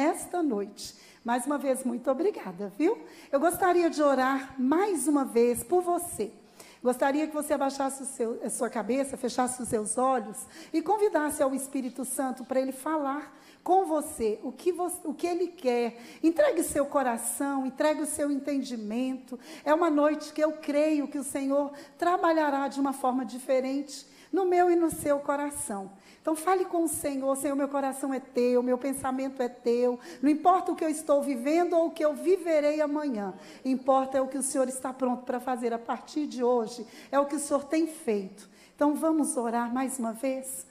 nesta noite. Mais uma vez, muito obrigada, viu? Eu gostaria de orar mais uma vez por você. Gostaria que você abaixasse a sua cabeça, fechasse os seus olhos e convidasse ao Espírito Santo para ele falar com você, o que ele quer. Entregue seu coração, entregue o seu entendimento. É uma noite que eu creio que o Senhor trabalhará de uma forma diferente no meu e no seu coração. Então fale com o Senhor: Senhor, meu coração é teu, meu pensamento é teu, não importa o que eu estou vivendo ou o que eu viverei amanhã, importa é o que o Senhor está pronto para fazer a partir de hoje, é o que o Senhor tem feito. Então vamos orar mais uma vez?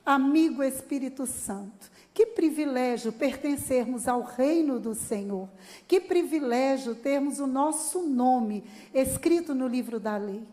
Amigo Espírito Santo, que privilégio pertencermos ao reino do Senhor, que privilégio termos o nosso nome escrito no livro da lei,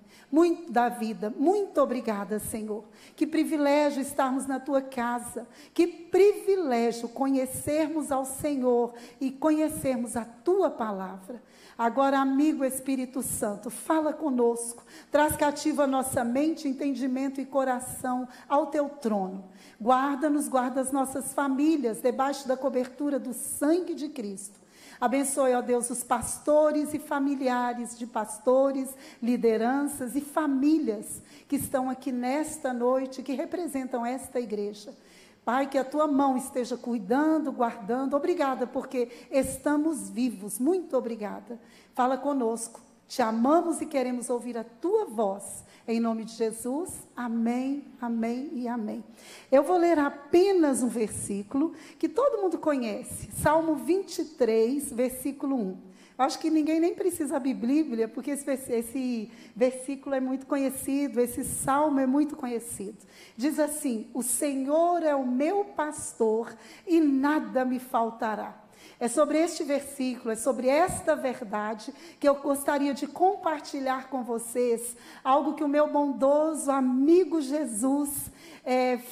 da vida. Muito obrigada, Senhor. Que privilégio estarmos na tua casa, que privilégio conhecermos ao Senhor e conhecermos a tua palavra. Agora, amigo Espírito Santo, fala conosco, traz cativo a nossa mente, entendimento e coração ao teu trono. Guarda-nos, guarda as nossas famílias, debaixo da cobertura do sangue de Cristo. Abençoe, ó Deus, os pastores e familiares de pastores, lideranças e famílias que estão aqui nesta noite, que representam esta igreja. Pai, que a tua mão esteja cuidando, guardando. Obrigada, porque estamos vivos. Muito obrigada. Fala conosco. Te amamos e queremos ouvir a tua voz. Em nome de Jesus, amém, amém e amém. Eu vou ler apenas um versículo que todo mundo conhece. Salmo 23, versículo 1. Acho que ninguém nem precisa abrir Bíblia, porque esse versículo é muito conhecido, esse salmo é muito conhecido. Diz assim: o Senhor é o meu pastor e nada me faltará. É sobre este versículo, é sobre esta verdade que eu gostaria de compartilhar com vocês, algo que o meu bondoso amigo Jesus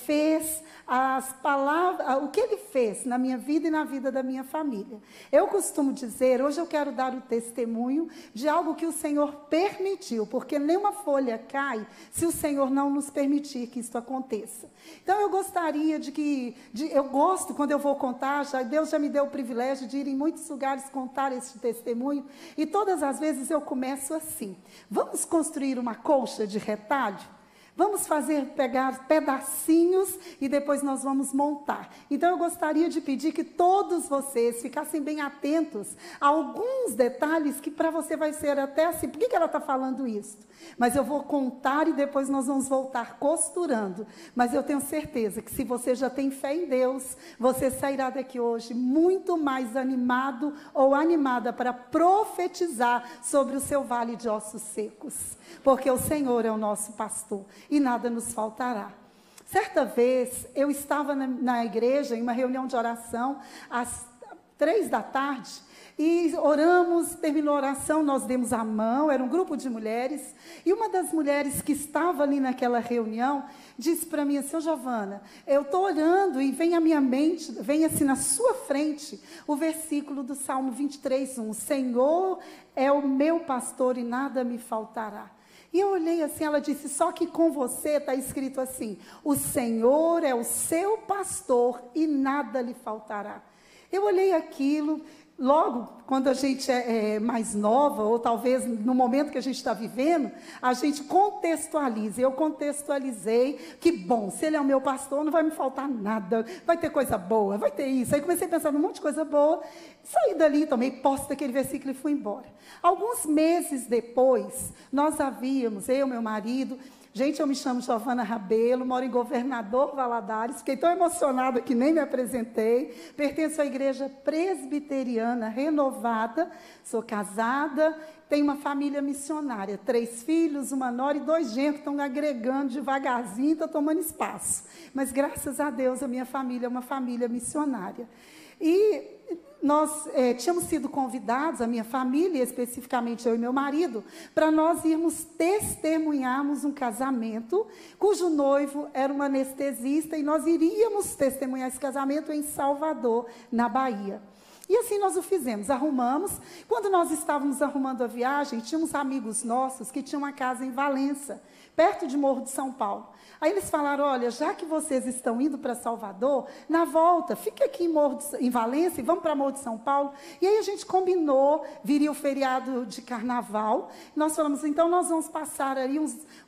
fez, as palavras, o que ele fez na minha vida e na vida da minha família. Eu costumo dizer, hoje eu quero dar o testemunho de algo que o Senhor permitiu, porque nenhuma folha cai se o Senhor não nos permitir que isso aconteça. Então eu gostaria eu gosto quando eu vou contar, Deus já me deu o privilégio de ir em muitos lugares contar esse testemunho, e todas as vezes eu começo assim: vamos construir uma colcha de retalho? Vamos pegar pedacinhos e depois nós vamos montar. Então eu gostaria de pedir que todos vocês ficassem bem atentos a alguns detalhes que para você vai ser até assim: por que ela está falando isso? Mas eu vou contar e depois nós vamos voltar costurando. Mas eu tenho certeza que se você já tem fé em Deus, você sairá daqui hoje muito mais animado ou animada para profetizar sobre o seu vale de ossos secos. Porque o Senhor é o nosso pastor e nada nos faltará. Certa vez, eu estava na igreja, em uma reunião de oração, às 3 da tarde, e oramos, terminou a oração, nós demos a mão, era um grupo de mulheres, e uma das mulheres que estava ali naquela reunião, disse para mim assim: Giovana, eu estou orando e vem à minha mente, vem assim na sua frente, o versículo do Salmo 23, 1, o Senhor é o meu pastor e nada me faltará. E eu olhei assim, ela disse: só que com você está escrito assim: o Senhor é o seu pastor e nada lhe faltará. Eu olhei aquilo. Logo, quando a gente é mais nova, ou talvez no momento que a gente está vivendo, a gente contextualiza. Eu contextualizei, que bom, se ele é o meu pastor, não vai me faltar nada, vai ter coisa boa, vai ter isso. Aí comecei a pensar num monte de coisa boa, saí dali, tomei posse daquele versículo e fui embora. Alguns meses depois, nós havíamos, eu, meu marido... Gente, eu me chamo Giovana Rabelo, moro em Governador Valadares, fiquei tão emocionada que nem me apresentei, pertenço à igreja presbiteriana renovada, sou casada, tenho uma família missionária, 3 filhos, uma nora e 2 genros, estão agregando devagarzinho, estão tomando espaço. Mas graças a Deus a minha família é uma família missionária. E nós tínhamos sido convidados, a minha família, especificamente eu e meu marido, para nós irmos testemunharmos um casamento, cujo noivo era um anestesista, e nós iríamos testemunhar esse casamento em Salvador, na Bahia. E assim nós o fizemos, arrumamos. Quando nós estávamos arrumando a viagem, tínhamos amigos nossos que tinham uma casa em Valença, perto de Morro de São Paulo. Aí eles falaram, olha, já que vocês estão indo para Salvador, na volta, fica aqui em Valença e vamos para Morro de São Paulo. E aí a gente combinou, viria o feriado de carnaval. Nós falamos, então nós vamos passar aí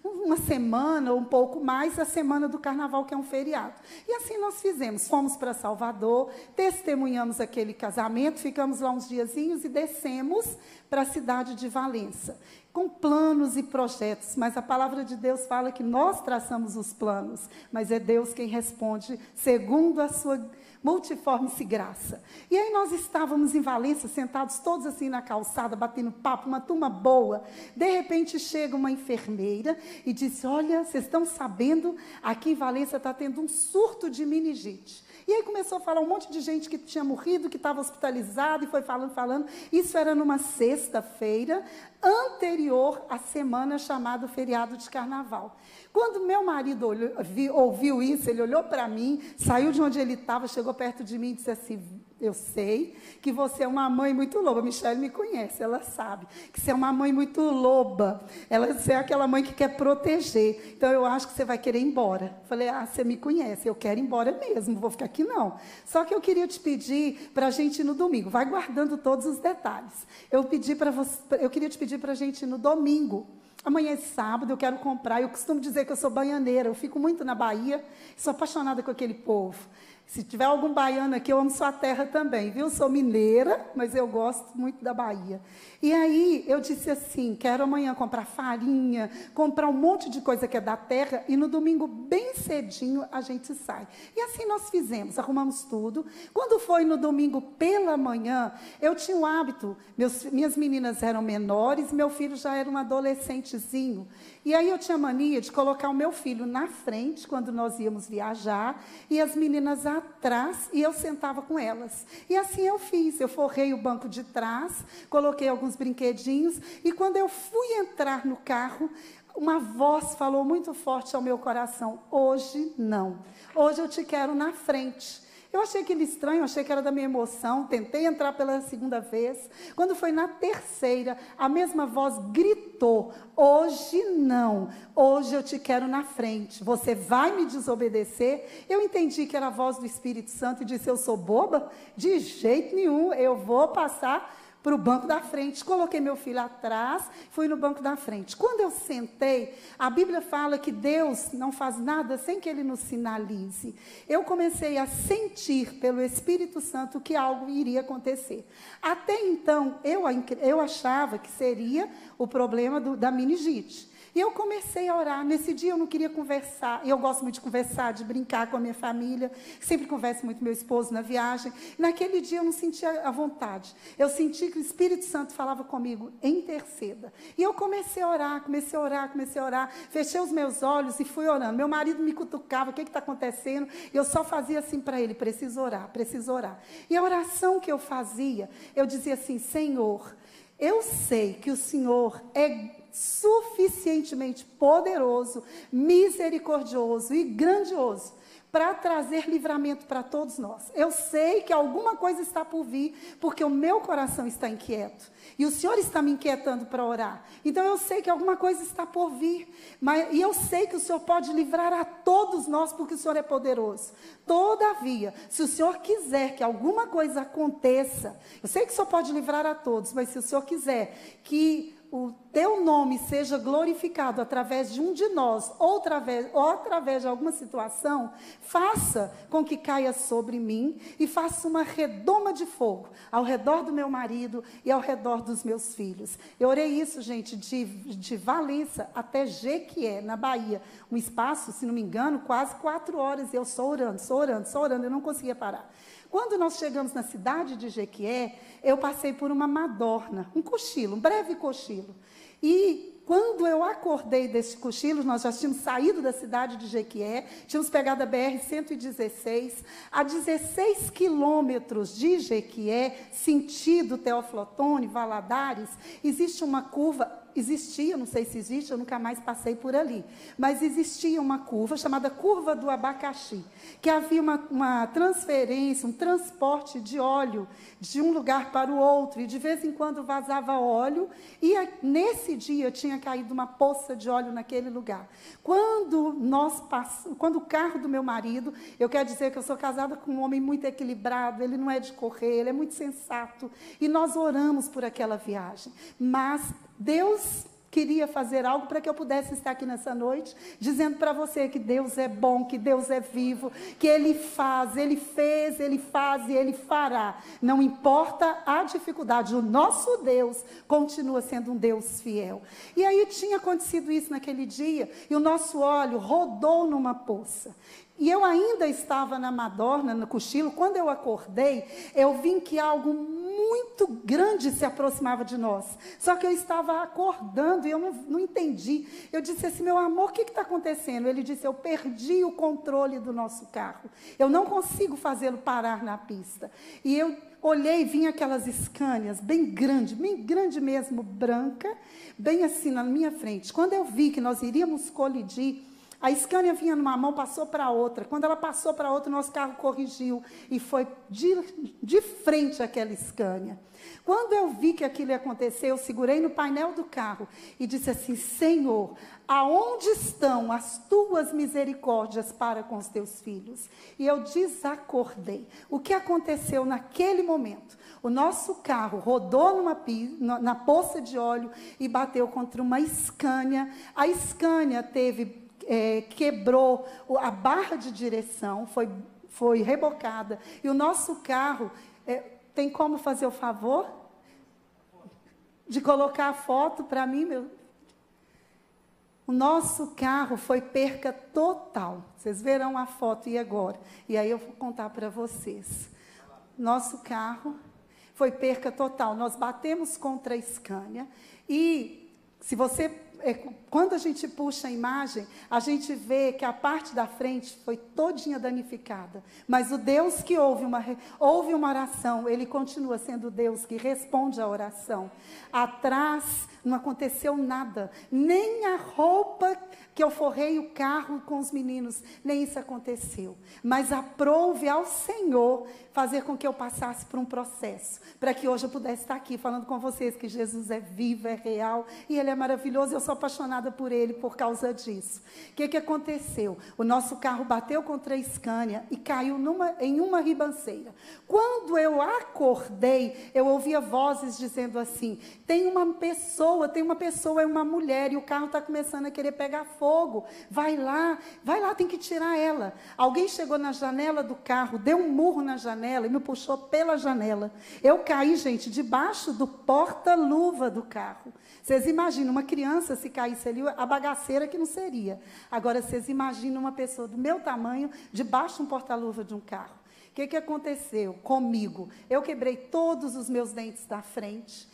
uma semana, ou um pouco mais, a semana do carnaval, que é um feriado. E assim nós fizemos, fomos para Salvador, testemunhamos aquele casamento, ficamos lá uns diazinhos e descemos para a cidade de Valença, com planos e projetos, mas a palavra de Deus fala que nós traçamos os planos, mas é Deus quem responde segundo a sua multiforme graça. E aí nós estávamos em Valença, sentados todos assim na calçada, batendo papo, uma turma boa. De repente chega uma enfermeira e disse, olha, vocês estão sabendo, aqui em Valença está tendo um surto de meningite. E aí começou a falar um monte de gente que tinha morrido, que estava hospitalizado, e foi falando. Isso era numa sexta-feira, anterior à semana chamada feriado de carnaval. Quando meu marido ouviu isso, ele olhou para mim, saiu de onde ele estava, chegou perto de mim e disse assim, eu sei que você é uma mãe muito loba. Michele me conhece, ela sabe que você é uma mãe muito loba. Você é aquela mãe que quer proteger. Então, eu acho que você vai querer ir embora. Falei, você me conhece, eu quero ir embora mesmo, não vou ficar aqui não. Só que eu queria te pedir para a gente ir no domingo. Vai guardando todos os detalhes. Eu queria te pedir para a gente ir no domingo. Amanhã é sábado, eu quero comprar. Eu costumo dizer que eu sou baianeira. Eu fico muito na Bahia, sou apaixonada com aquele povo. Se tiver algum baiano aqui, eu amo sua terra também, viu? Sou mineira, mas eu gosto muito da Bahia. E aí, eu disse assim, quero amanhã comprar farinha, comprar um monte de coisa que é da terra, e no domingo, bem cedinho, a gente sai. E assim nós fizemos, arrumamos tudo. Quando foi no domingo pela manhã, eu tinha o hábito, minhas meninas eram menores, meu filho já era um adolescentezinho. E aí eu tinha mania de colocar o meu filho na frente, quando nós íamos viajar, e as meninas atrás, e eu sentava com elas. E assim eu fiz, eu forrei o banco de trás, coloquei alguns brinquedinhos, e quando eu fui entrar no carro, uma voz falou muito forte ao meu coração, hoje não, hoje eu te quero na frente. Eu achei aquilo estranho, achei que era da minha emoção, tentei entrar pela segunda vez. Quando foi na terceira, a mesma voz gritou, hoje não, hoje eu te quero na frente, você vai me desobedecer? Eu entendi que era a voz do Espírito Santo e disse, eu sou boba? De jeito nenhum, eu vou passar para o banco da frente. Coloquei meu filho atrás, fui no banco da frente. Quando eu sentei, a Bíblia fala que Deus não faz nada sem que Ele nos sinalize. Eu comecei a sentir pelo Espírito Santo que algo iria acontecer. Até então, eu achava que seria o problema da meningite. E eu comecei a orar. Nesse dia eu não queria conversar. Eu gosto muito de conversar, de brincar com a minha família. Sempre converso muito com meu esposo na viagem. Naquele dia eu não sentia a vontade. Eu senti que o Espírito Santo falava comigo, interceda. E eu comecei a orar, comecei a orar, comecei a orar. Fechei os meus olhos e fui orando. Meu marido me cutucava, o que está acontecendo? E eu só fazia assim para ele, preciso orar, preciso orar. E a oração que eu fazia, eu dizia assim, Senhor, eu sei que o Senhor é suficientemente poderoso, misericordioso e grandioso para trazer livramento para todos nós. Eu sei que alguma coisa está por vir, porque o meu coração está inquieto. E o Senhor está me inquietando para orar. Então eu sei que alguma coisa está por vir. E eu sei que o Senhor pode livrar a todos nós, porque o Senhor é poderoso. Todavia, se o Senhor quiser que alguma coisa aconteça, eu sei que o Senhor pode livrar a todos, mas se o Senhor quiser que o teu nome seja glorificado através de um de nós, ou através de alguma situação, faça com que caia sobre mim e faça uma redoma de fogo ao redor do meu marido e ao redor dos meus filhos. Eu orei isso, gente, de Valença até Jequié, na Bahia. Um espaço, se não me engano, quase 4 horas. Eu só orando, eu não conseguia parar. Quando nós chegamos na cidade de Jequié, eu passei por uma madorna, um cochilo, um breve cochilo. E quando eu acordei desse cochilo, nós já tínhamos saído da cidade de Jequié, tínhamos pegado a BR-116, a 16 quilômetros de Jequié, sentido Teoflotone, Valadares, existe uma curva existia, não sei se existe, eu nunca mais passei por ali, mas existia uma curva chamada curva do abacaxi, que havia uma transferência, um transporte de óleo de um lugar para o outro, e de vez em quando vazava óleo, e nesse dia tinha caído uma poça de óleo naquele lugar. Quando o carro do meu marido, eu quero dizer que eu sou casada com um homem muito equilibrado, ele não é de correr, ele é muito sensato, e nós oramos por aquela viagem, mas Deus queria fazer algo para que eu pudesse estar aqui nessa noite, dizendo para você que Deus é bom, que Deus é vivo, que Ele faz, Ele fez, Ele faz e Ele fará. Não importa a dificuldade, o nosso Deus continua sendo um Deus fiel. E aí tinha acontecido isso naquele dia, e o nosso óleo rodou numa poça. E eu ainda estava na Madorna, no cochilo. Quando eu acordei, eu vi que algo muito grande se aproximava de nós. Só que eu estava acordando e eu não entendi. Eu disse assim, meu amor, o que está acontecendo? Ele disse, eu perdi o controle do nosso carro. Eu não consigo fazê-lo parar na pista. E eu olhei e vi aquelas Scanias, bem grande mesmo, branca, bem assim na minha frente. Quando eu vi que nós iríamos colidir, a Scania vinha numa mão, passou para a outra. Quando ela passou para a outra, o nosso carro corrigiu e foi de frente àquela Scania. Quando eu vi que aquilo ia acontecer, eu segurei no painel do carro e disse assim, Senhor, aonde estão as tuas misericórdias para com os teus filhos? E eu desacordei. O que aconteceu naquele momento? O nosso carro rodou na poça de óleo e bateu contra uma Scania. A Scania quebrou a barra de direção, foi rebocada. E o nosso carro, tem como fazer o favor de colocar a foto para mim, O nosso carro foi perca total. Vocês verão a foto e agora. E aí eu vou contar para vocês. Nosso carro foi perca total. Nós batemos contra a Scania e se você... quando a gente puxa a imagem, a gente vê que a parte da frente foi todinha danificada. Mas o Deus que ouve uma oração, Ele continua sendo o Deus que responde à oração. Atrás não aconteceu nada, nem a roupa que eu forrei o carro com os meninos, nem isso aconteceu. Mas aprouve ao Senhor fazer com que eu passasse por um processo, para que hoje eu pudesse estar aqui falando com vocês que Jesus é vivo, é real, e Ele é maravilhoso, eu sou apaixonada por Ele por causa disso. O que aconteceu? O nosso carro bateu contra a Scania e caiu em uma ribanceira. Quando eu acordei, eu ouvia vozes dizendo assim, tem uma pessoa, é uma mulher, e o carro está começando a querer pegar fogo, vai lá, tem que tirar ela. Alguém chegou na janela do carro, deu um murro na janela e me puxou pela janela. Eu caí, gente, debaixo do porta-luva do carro. Vocês imaginam, uma criança se caísse ali, a bagaceira que não seria. Agora, vocês imaginam uma pessoa do meu tamanho, debaixo de um porta-luva de um carro. O que aconteceu comigo? Eu quebrei todos os meus dentes da frente,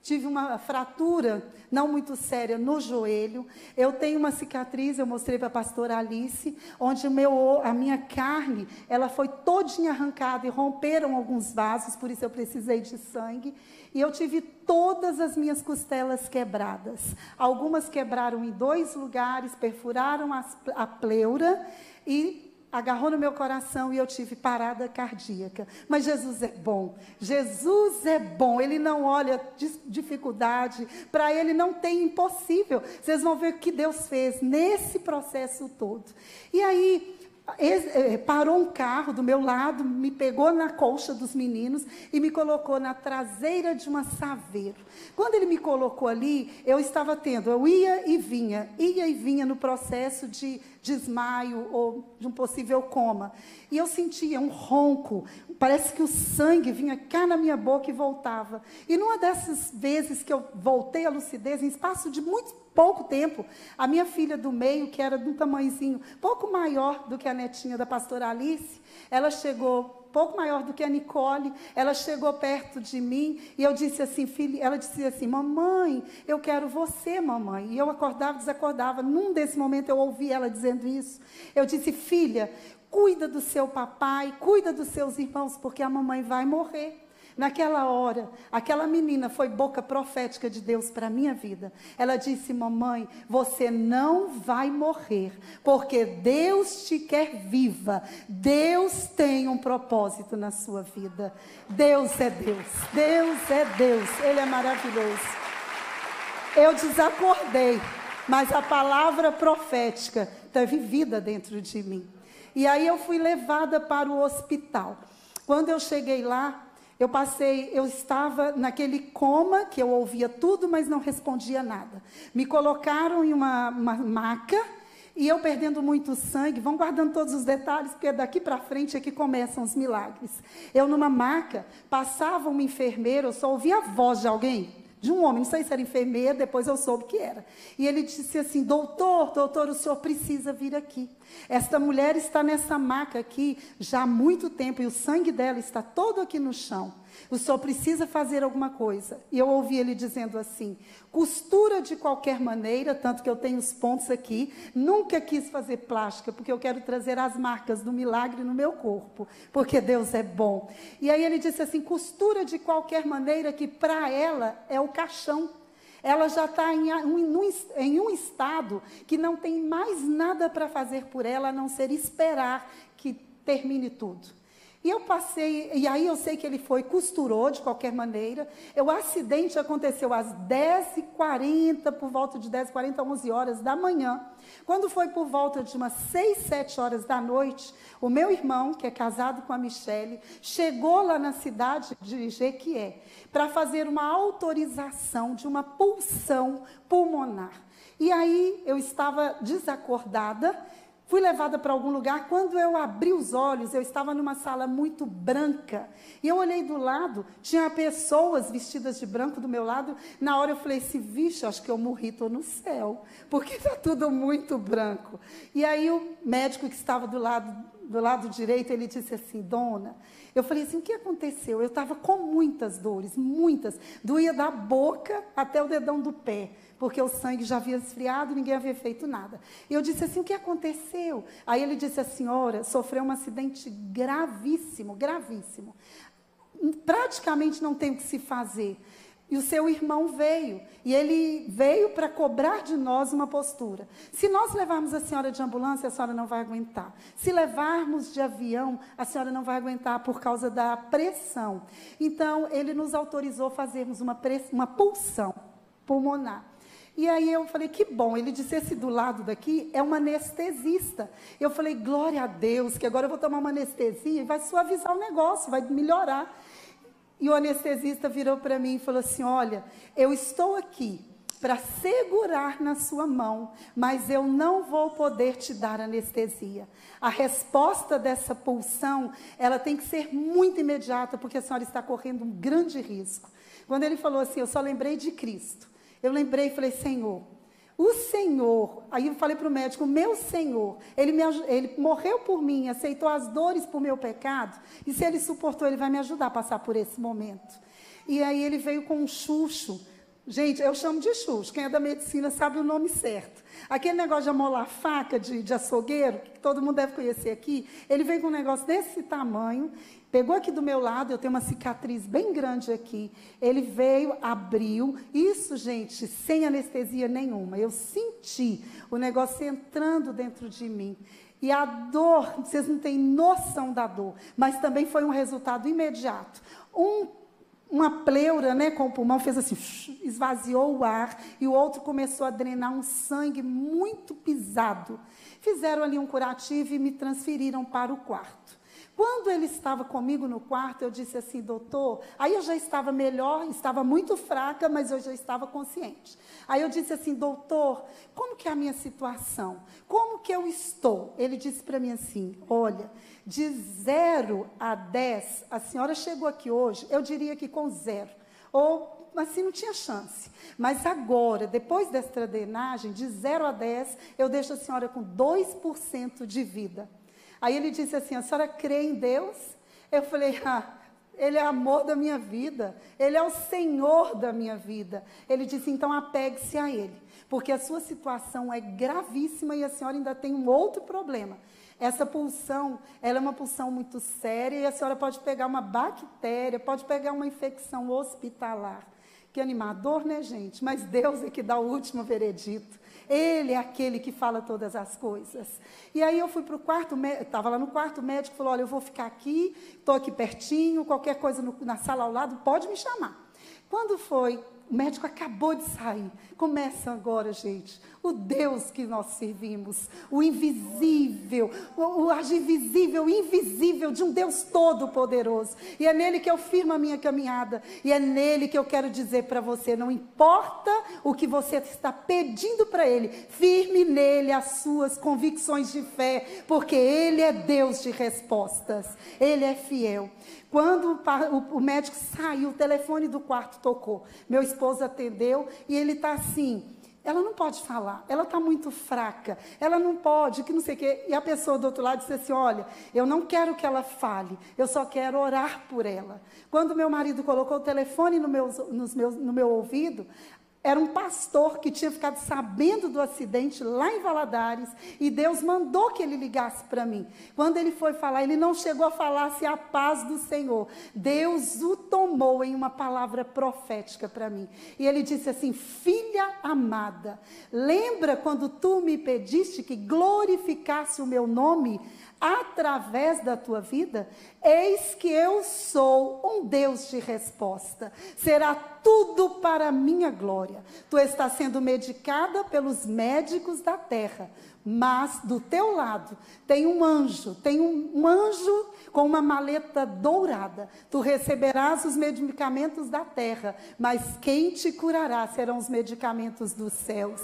tive uma fratura não muito séria no joelho. Eu tenho uma cicatriz, eu mostrei para a pastora Alice, onde a minha carne, ela foi todinha arrancada e romperam alguns vasos, por isso eu precisei de sangue. E eu tive todas as minhas costelas quebradas. Algumas quebraram em 2 lugares, perfuraram a pleura e agarrou no meu coração e eu tive parada cardíaca. Mas Jesus é bom. Jesus é bom. Ele não olha dificuldade. Para Ele não tem impossível. Vocês vão ver o que Deus fez nesse processo todo. E aí, parou um carro do meu lado, me pegou na colcha dos meninos e me colocou na traseira de uma Saveiro. Quando ele me colocou ali, eu ia e vinha no processo de desmaio ou de um possível coma. E eu sentia um ronco, parece que o sangue vinha cá na minha boca e voltava. E numa dessas vezes que eu voltei à lucidez, em espaço de muito pouco tempo, a minha filha do meio, que era de um tamanhozinho pouco maior do que a netinha da pastora Alice, ela chegou pouco maior do que a Nicole, ela chegou perto de mim, e eu disse assim, filha, ela dizia assim, mamãe, eu quero você, mamãe. E eu acordava, desacordava. Num desse momento eu ouvi ela dizendo isso. Eu disse, filha, cuida do seu papai, cuida dos seus irmãos, porque a mamãe vai morrer. Naquela hora, aquela menina foi boca profética de Deus para a minha vida. Ela disse: mamãe, você não vai morrer, porque Deus te quer viva. Deus tem um propósito na sua vida. Deus é Deus, Deus é Deus, Ele é maravilhoso. Eu desacordei, mas a palavra profética teve vida dentro de mim. E aí eu fui levada para o hospital. Quando eu cheguei lá, eu estava naquele coma, que eu ouvia tudo, mas não respondia nada. Me colocaram em uma maca, e eu perdendo muito sangue, vão guardando todos os detalhes, porque daqui para frente é que começam os milagres. Eu numa maca, passava uma enfermeira, eu só ouvia a voz de alguém, de um homem, não sei se era enfermeira, depois eu soube que era. E ele disse assim: doutor, o senhor precisa vir aqui. Esta mulher está nessa maca aqui já há muito tempo, e o sangue dela está todo aqui no chão. O senhor precisa fazer alguma coisa. E eu ouvi ele dizendo assim: costura de qualquer maneira, tanto que eu tenho os pontos aqui. Nunca quis fazer plástica, porque eu quero trazer as marcas do milagre no meu corpo, porque Deus é bom. E aí ele disse assim: costura de qualquer maneira, que para ela é o caixão. Ela já está em um estado que não tem mais nada para fazer por ela, a não ser esperar que termine tudo. E eu passei, e aí eu sei que ele foi, costurou de qualquer maneira. O acidente aconteceu às 10h40, por volta de 10h40, 11 horas da manhã. Quando foi por volta de umas 6, 7 horas da noite, o meu irmão, que é casado com a Michele, chegou lá na cidade de Jequié para fazer uma autorização de uma punção pulmonar. E aí eu estava desacordada, fui levada para algum lugar. Quando eu abri os olhos, eu estava numa sala muito branca. E eu olhei do lado, tinha pessoas vestidas de branco do meu lado. Na hora eu falei assim: vixe, acho que eu morri, estou no céu, porque está tudo muito branco. E aí o médico que estava do lado direito, ele disse assim: dona, eu falei assim: o que aconteceu? Eu estava com muitas dores, muitas. Doía da boca até o dedão do pé, porque o sangue já havia esfriado e ninguém havia feito nada. E eu disse assim: o que aconteceu? Aí ele disse: a senhora sofreu um acidente gravíssimo, gravíssimo. Praticamente não tem o que se fazer. E o seu irmão veio, e ele veio para cobrar de nós uma postura. Se nós levarmos a senhora de ambulância, a senhora não vai aguentar. Se levarmos de avião, a senhora não vai aguentar por causa da pressão. Então, ele nos autorizou a fazermos uma punção pulmonar. E aí eu falei: que bom. Ele disse: esse do lado daqui é uma anestesista. Eu falei: glória a Deus, que agora eu vou tomar uma anestesia e vai suavizar o negócio, vai melhorar. E o anestesista virou para mim e falou assim: olha, eu estou aqui para segurar na sua mão, mas eu não vou poder te dar anestesia. A resposta dessa pulsão, ela tem que ser muito imediata, porque a senhora está correndo um grande risco. Quando ele falou assim, eu só lembrei de Cristo. Eu lembrei e falei: Senhor, o Senhor, aí eu falei para o médico: meu Senhor, ele morreu por mim, aceitou as dores por meu pecado, e se ele suportou, ele vai me ajudar a passar por esse momento. E aí ele veio com um chucho. Gente, eu chamo de chucho, quem é da medicina sabe o nome certo. Aquele negócio de amolar faca de açougueiro, que todo mundo deve conhecer aqui, ele veio com um negócio desse tamanho, pegou aqui do meu lado, eu tenho uma cicatriz bem grande aqui. Ele veio, abriu, isso, gente, sem anestesia nenhuma. Eu senti o negócio entrando dentro de mim. E a dor, vocês não têm noção da dor, mas também foi um resultado imediato. Uma pleura, né, com o pulmão, fez assim, esvaziou o ar, e o outro começou a drenar um sangue muito pisado. Fizeram ali um curativo e me transferiram para o quarto. Quando ele estava comigo no quarto, eu disse assim: doutor, aí eu já estava melhor, estava muito fraca, mas eu já estava consciente. Aí eu disse assim: doutor, como que é a minha situação? Como que eu estou? Ele disse para mim assim: olha, de 0 a 10, a senhora chegou aqui hoje, eu diria que com 0, ou assim não tinha chance. Mas agora, depois desta drenagem, de 0 a 10, eu deixo a senhora com 2% de vida. Aí ele disse assim: a senhora crê em Deus? Eu falei: Ele é amor da minha vida, Ele é o Senhor da minha vida. Ele disse: então apegue-se a Ele, porque a sua situação é gravíssima e a senhora ainda tem um outro problema. Essa pulsão, ela é uma pulsão muito séria e a senhora pode pegar uma bactéria, pode pegar uma infecção hospitalar. Que animador, né, gente? Mas Deus é que dá o último veredito. Ele é aquele que fala todas as coisas. E aí eu fui para o quarto médico, estava lá no quarto médico, falou, olha, eu vou ficar aqui, estou aqui pertinho, qualquer coisa na sala ao lado, pode me chamar. Quando foi, o médico acabou de sair. Começa agora, gente, o Deus que nós servimos, o invisível, o agir visível, invisível de um Deus todo-poderoso. E é nele que eu firmo a minha caminhada. E é nele que eu quero dizer para você, não importa o que você está pedindo para ele, firme nele as suas convicções de fé, porque ele é Deus de respostas, ele é fiel. Quando o médico saiu, o telefone do quarto tocou. Meu esposo atendeu e ele está assim, ela não pode falar, ela está muito fraca, ela não pode, que não sei o quê. E a pessoa do outro lado disse assim, olha, eu não quero que ela fale, eu só quero orar por ela. Quando meu marido colocou o telefone no meu ouvido, era um pastor que tinha ficado sabendo do acidente lá em Valadares e Deus mandou que ele ligasse para mim. Quando ele foi falar, ele não chegou a falar assim, a paz do Senhor. Deus o tomou em uma palavra profética para mim. E ele disse assim, filha amada, lembra quando tu me pediste que glorificasse o meu nome através da tua vida? Eis que eu sou um Deus de resposta. Será tudo para a minha glória. Tu estás sendo medicada pelos médicos da terra, mas do teu lado tem um anjo com uma maleta dourada. Tu receberás os medicamentos da terra, mas quem te curará serão os medicamentos dos céus.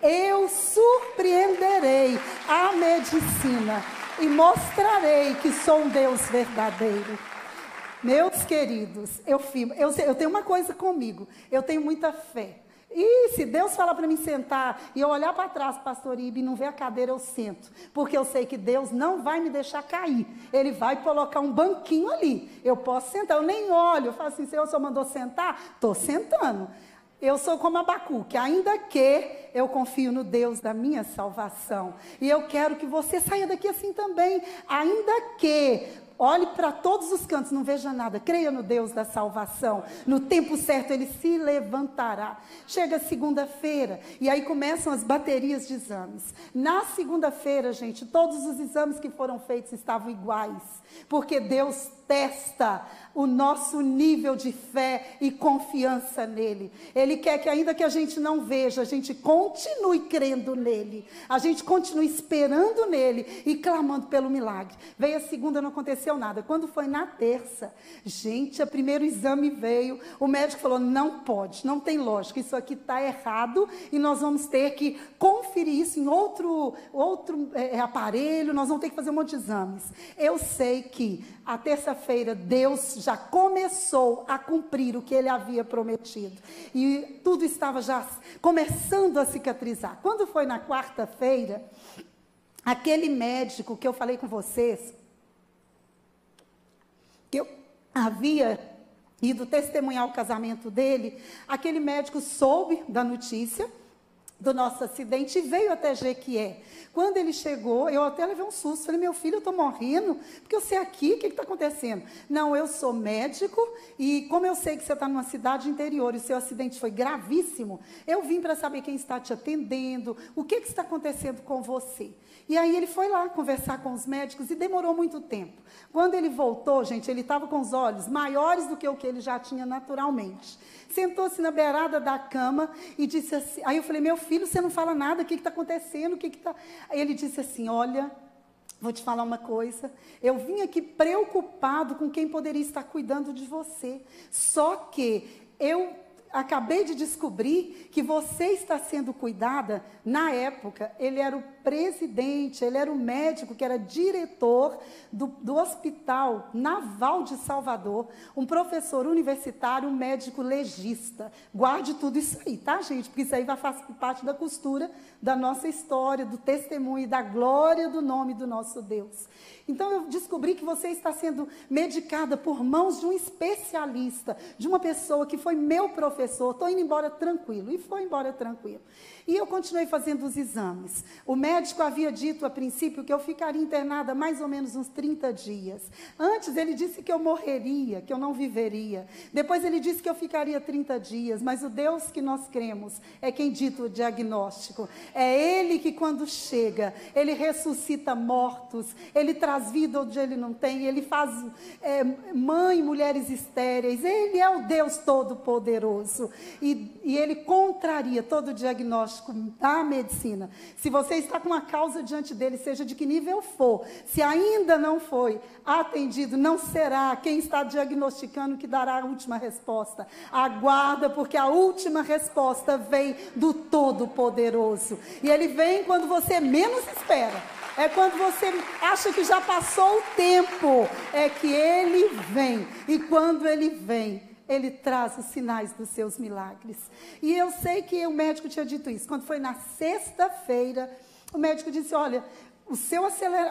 Eu surpreenderei a medicina e mostrarei que sou um Deus verdadeiro. Meus queridos, eu tenho uma coisa comigo, eu tenho muita fé. E se Deus falar para mim sentar e eu olhar para trás, pastor Ibe, e não ver a cadeira, eu sento. Porque eu sei que Deus não vai me deixar cair. Ele vai colocar um banquinho ali. Eu posso sentar, eu nem olho. Eu falo assim, Senhor, o Senhor mandou sentar? Estou sentando. Eu sou como Abacuque, ainda que eu confio no Deus da minha salvação. E eu quero que você saia daqui assim também, ainda que olhe para todos os cantos, não veja nada, creia no Deus da salvação. No tempo certo ele se levantará. Chega segunda-feira e aí começam as baterias de exames. Na segunda-feira, gente, todos os exames que foram feitos estavam iguais, porque Deus testa o nosso nível de fé e confiança nele. Ele quer que ainda que a gente não veja, a gente continue crendo nele, a gente continue esperando nele e clamando pelo milagre. Veio a segunda, não aconteceu nada. Quando foi na terça, gente, o primeiro exame veio, o médico falou, não pode, não tem lógica, isso aqui está errado e nós vamos ter que conferir isso em outro aparelho, nós vamos ter que fazer um monte de exames. Eu sei que a terça-feira Deus já começou a cumprir o que ele havia prometido. E tudo estava já começando a cicatrizar. Quando foi na quarta-feira, aquele médico que eu falei com vocês, que eu havia ido testemunhar o casamento dele, aquele médico soube da notícia do nosso acidente e veio até Jequié. Quando ele chegou, eu até levei um susto, falei, meu filho, eu estou morrendo, porque eu sei aqui, o que está acontecendo? Não, eu sou médico, e como eu sei que você está numa cidade interior, e o seu acidente foi gravíssimo, eu vim para saber quem está te atendendo, o que está acontecendo com você. E aí ele foi lá conversar com os médicos, e demorou muito tempo. Quando ele voltou, gente, ele estava com os olhos maiores do que o que ele já tinha naturalmente. Sentou-se na beirada da cama e disse assim, aí eu falei, meu filho, você não fala nada, o que está acontecendo? Aí ele disse assim, olha, vou te falar uma coisa, eu vim aqui preocupado com quem poderia estar cuidando de você, só que eu acabei de descobrir que você está sendo cuidada. Na época, ele era o presidente, ele era o médico que era diretor do Hospital Naval de Salvador, um professor universitário, um médico legista. Guarde tudo isso aí, tá, gente? Porque isso aí vai fazer parte da costura da nossa história, do testemunho e da glória do nome do nosso Deus. Então, eu descobri que você está sendo medicada por mãos de um especialista, de uma pessoa que foi meu professor. Estou indo embora tranquilo. E foi embora tranquilo. E eu continuei fazendo os exames. O médico médico havia dito a princípio que eu ficaria internada mais ou menos uns 30 dias. Antes ele disse que eu morreria, que eu não viveria. Depois ele disse que eu ficaria 30 dias. Mas o Deus que nós cremos é quem dita o diagnóstico. É Ele que quando chega, Ele ressuscita mortos, Ele traz vida onde Ele não tem, Ele faz mãe, mulheres estéreis. Ele é o Deus Todo-Poderoso. E Ele contraria todo o diagnóstico da medicina. Se você está com uma causa diante dele, seja de que nível for, se ainda não foi atendido, não será quem está diagnosticando que dará a última resposta. Aguarda, porque a última resposta vem do Todo-Poderoso. E ele vem quando você menos espera. É quando você acha que já passou o tempo, é que ele vem. E quando ele vem, ele traz os sinais dos seus milagres. E eu sei que o médico tinha dito isso. Quando foi na sexta-feira, o médico disse, olha,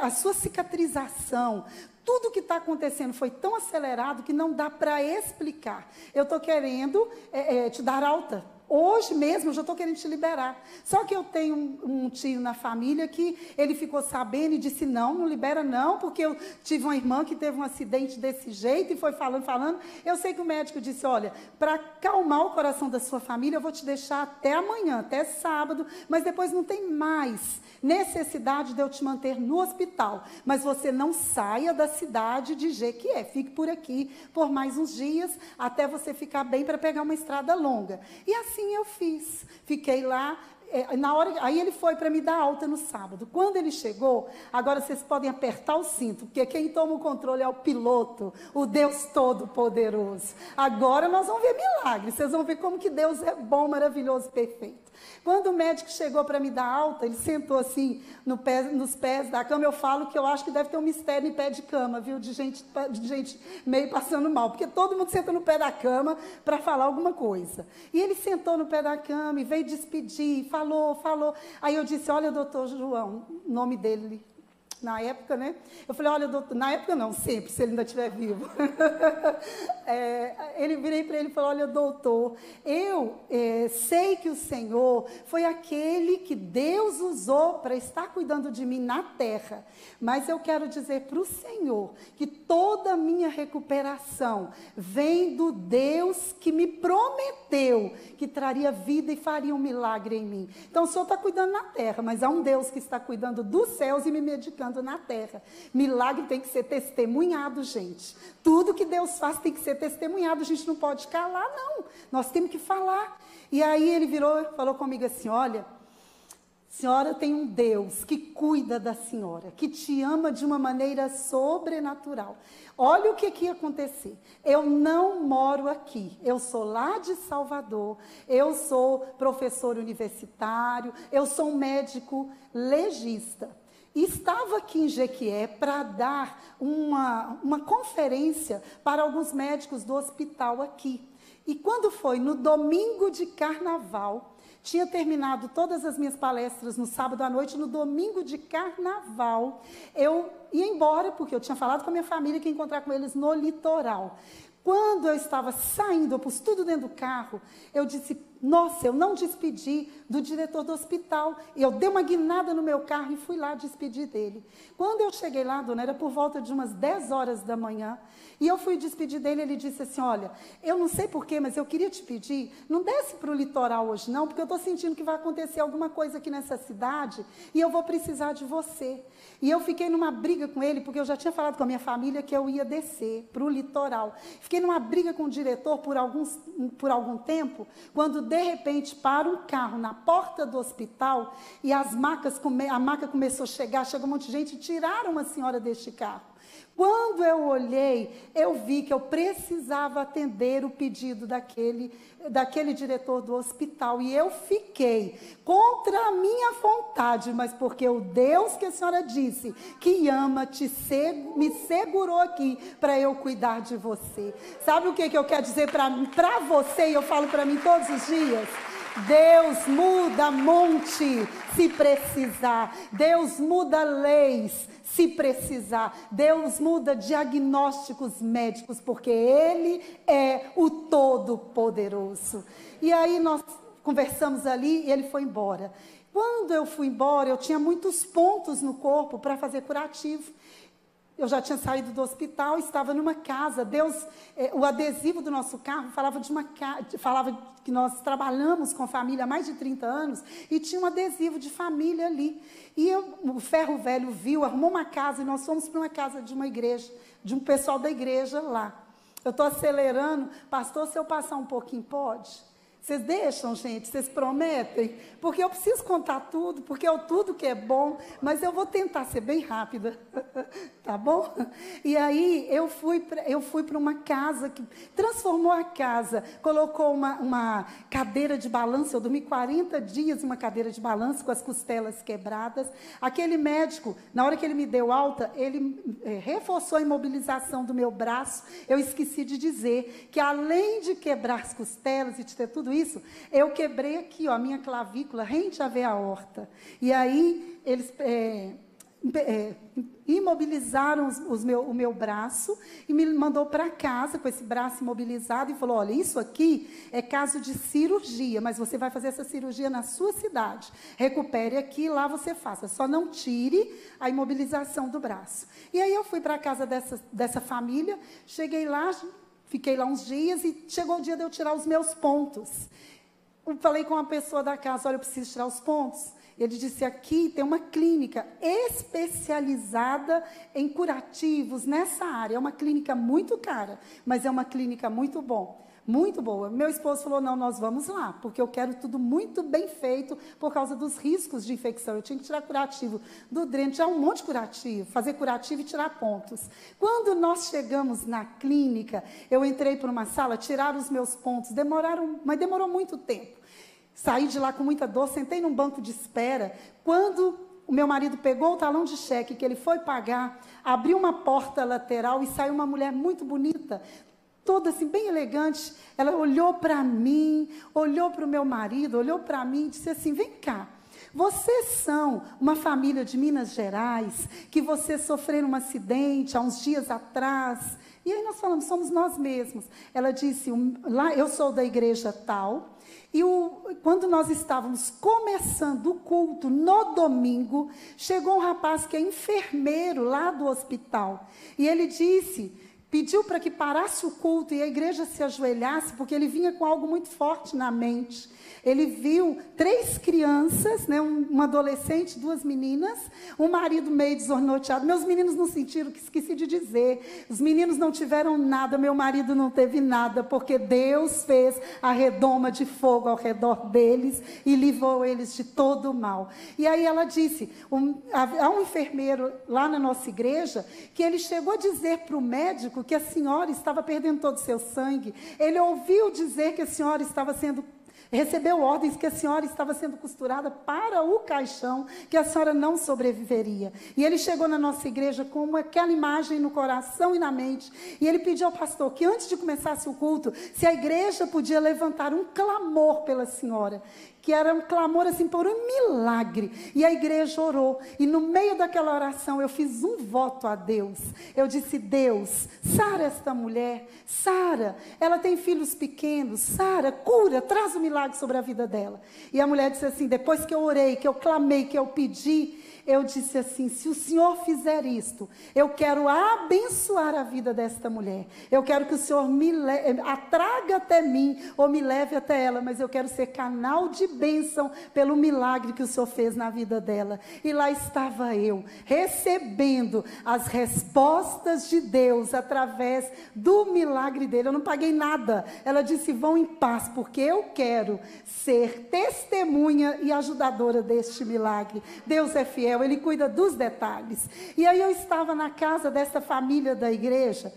a sua cicatrização, tudo que está acontecendo foi tão acelerado que não dá para explicar. Eu estou querendo te dar alta. Hoje mesmo eu já estou querendo te liberar. Só que eu tenho um tio na família que ele ficou sabendo e disse, não libera não, porque eu tive uma irmã que teve um acidente desse jeito e foi falando. Eu sei que o médico disse, olha, para acalmar o coração da sua família, eu vou te deixar até amanhã, até sábado, mas depois não tem mais necessidade de eu te manter no hospital. Mas você não saia da cidade de Jequié, fique por aqui por mais uns dias, até você ficar bem para pegar uma estrada longa. E assim eu fiz, fiquei lá, aí ele foi para me dar alta no sábado. Quando ele chegou, agora vocês podem apertar o cinto, porque quem toma o controle é o piloto, o Deus Todo-Poderoso. Agora nós vamos ver milagres, vocês vão ver como que Deus é bom, maravilhoso, perfeito. Quando o médico chegou para me dar alta, ele sentou assim nos pés da cama. Eu falo que eu acho que deve ter um mistério em pé de cama, viu? De gente meio passando mal, porque todo mundo senta no pé da cama para falar alguma coisa. E ele sentou no pé da cama e veio despedir, falou. Aí eu disse, olha, doutor João, o nome dele na época, né? Eu falei, olha, doutor, na época não, sempre, se ele ainda estiver vivo. Ele virei para ele e falou, olha, doutor, eu sei que o Senhor foi aquele que Deus usou para estar cuidando de mim na terra, mas eu quero dizer para o Senhor que toda a minha recuperação vem do Deus que me prometeu que traria vida e faria um milagre em mim. Então, o Senhor está cuidando na terra, mas há um Deus que está cuidando dos céus e me medicando na terra. Milagre tem que ser testemunhado, gente. Tudo que Deus faz tem que ser testemunhado. A gente não pode calar, não. Nós temos que falar. E aí ele virou e falou comigo assim, olha, senhora tem um Deus que cuida da senhora, que te ama de uma maneira sobrenatural. Olha o que ia acontecer. Eu não moro aqui. Eu sou lá de Salvador. Eu sou professor universitário. Eu sou um médico legista. E estava aqui em Jequié para dar uma conferência para alguns médicos do hospital aqui. E quando foi no domingo de carnaval, tinha terminado todas as minhas palestras no sábado à noite, no domingo de carnaval, eu ia embora, porque eu tinha falado com a minha família que ia encontrar com eles no litoral. Quando eu estava saindo, eu pus tudo dentro do carro, eu disse, nossa, eu não despedi do diretor do hospital. E eu dei uma guinada no meu carro e fui lá despedir dele. Quando eu cheguei lá, dona, era por volta de umas 10 horas da manhã, e eu fui despedir dele, ele disse assim, olha, eu não sei porquê, mas eu queria te pedir, não desce para o litoral hoje não, porque eu estou sentindo que vai acontecer alguma coisa aqui nessa cidade, e eu vou precisar de você. E eu fiquei numa briga com ele, porque eu já tinha falado com a minha família que eu ia descer para o litoral. Fiquei numa briga com o diretor por algum tempo, quando de repente para um carro na porta do hospital, e a maca começou a chegar, chegou um monte de gente, e tiraram a senhora deste carro. Quando eu olhei, eu vi que eu precisava atender o pedido daquele diretor do hospital. E eu fiquei contra a minha vontade, mas porque o Deus que a senhora disse que ama, me segurou aqui para eu cuidar de você. Sabe o que eu quero dizer para você? E eu falo para mim todos os dias. Deus muda monte se precisar. Deus muda leis se precisar. Deus muda diagnósticos médicos, porque Ele é o Todo-Poderoso. E aí nós conversamos ali e ele foi embora. Quando eu fui embora, eu tinha muitos pontos no corpo para fazer curativo. Eu já tinha saído do hospital, estava numa casa. Deus, o adesivo do nosso carro falava falava que nós trabalhamos com família há mais de 30 anos e tinha um adesivo de família ali. E o ferro velho viu, arrumou uma casa e nós fomos para uma casa de uma igreja, de um pessoal da igreja lá. Eu estou acelerando. Pastor, se eu passar um pouquinho, pode? Vocês deixam, gente? Vocês prometem? Porque eu preciso contar tudo, porque é tudo que é bom, mas eu vou tentar ser bem rápida, tá bom? E aí eu fui para uma casa que transformou a casa, colocou uma cadeira de balanço. Eu dormi 40 dias em uma cadeira de balanço com as costelas quebradas. Aquele médico, na hora que ele me deu alta, ele reforçou a imobilização do meu braço. Eu esqueci de dizer que além de quebrar as costelas e de ter tudo isso, eu quebrei aqui, ó, a minha clavícula, rente a ver a aorta. E aí, eles imobilizaram o meu braço e me mandou para casa com esse braço imobilizado e falou, olha, isso aqui é caso de cirurgia, mas você vai fazer essa cirurgia na sua cidade. Recupere aqui, lá você faça. Só não tire a imobilização do braço. E aí eu fui para a casa dessa família, cheguei lá, fiquei lá uns dias e chegou o dia de eu tirar os meus pontos. Eu falei com uma pessoa da casa, olha, eu preciso tirar os pontos. Ele disse, aqui tem uma clínica especializada em curativos nessa área. É uma clínica muito cara, mas é uma clínica muito boa. Muito boa. Meu esposo falou, não, nós vamos lá, porque eu quero tudo muito bem feito por causa dos riscos de infecção. Eu tinha que tirar curativo do dreno, tirar um monte de curativo, fazer curativo e tirar pontos. Quando nós chegamos na clínica, eu entrei por uma sala, tiraram os meus pontos, mas demorou muito tempo. Saí de lá com muita dor, sentei num banco de espera. Quando o meu marido pegou o talão de cheque que ele foi pagar, abriu uma porta lateral e saiu uma mulher muito bonita, toda assim, bem elegante. Ela olhou para mim, olhou para o meu marido, olhou para mim e disse assim, vem cá, vocês são uma família de Minas Gerais, que vocês sofreram um acidente há uns dias atrás. E aí nós falamos, somos nós mesmos. Ela disse, lá eu sou da igreja tal, e quando nós estávamos começando o culto no domingo, chegou um rapaz que é enfermeiro lá do hospital, e ele pediu para que parasse o culto e a igreja se ajoelhasse, porque ele vinha com algo muito forte na mente. Ele viu 3 crianças, né, um adolescente, 2 meninas, um marido meio desnorteado. Meus meninos não sentiram, que esqueci de dizer. Os meninos não tiveram nada, meu marido não teve nada, porque Deus fez a redoma de fogo ao redor deles e livrou eles de todo o mal. E aí ela disse, há um enfermeiro lá na nossa igreja, que ele chegou a dizer para o médico que a senhora estava perdendo todo o seu sangue. Ele ouviu dizer que a senhora recebeu ordens que a senhora estava sendo costurada para o caixão, que a senhora não sobreviveria. E ele chegou na nossa igreja com aquela imagem no coração e na mente, e ele pediu ao pastor que antes de começasse o culto, se a igreja podia levantar um clamor pela senhora, que era um clamor assim por um milagre. E a igreja orou, e no meio daquela oração eu fiz um voto a Deus. Eu disse, Deus, sara esta mulher, sara, ela tem filhos pequenos, sara, cura, traz o milagre sobre a vida dela. E a mulher disse assim, depois que eu orei, que eu clamei, que eu pedi, eu disse assim, se o Senhor fizer isto, eu quero abençoar a vida desta mulher. Eu quero que o Senhor a traga até mim, ou me leve até ela, mas eu quero ser canal de bênção pelo milagre que o Senhor fez na vida dela. E lá estava eu, recebendo as respostas de Deus através do milagre dele. Eu não paguei nada. Ela disse, vão em paz, porque eu quero ser testemunha e ajudadora deste milagre. Deus é fiel. Ele cuida dos detalhes. E aí eu estava na casa dessa família da igreja,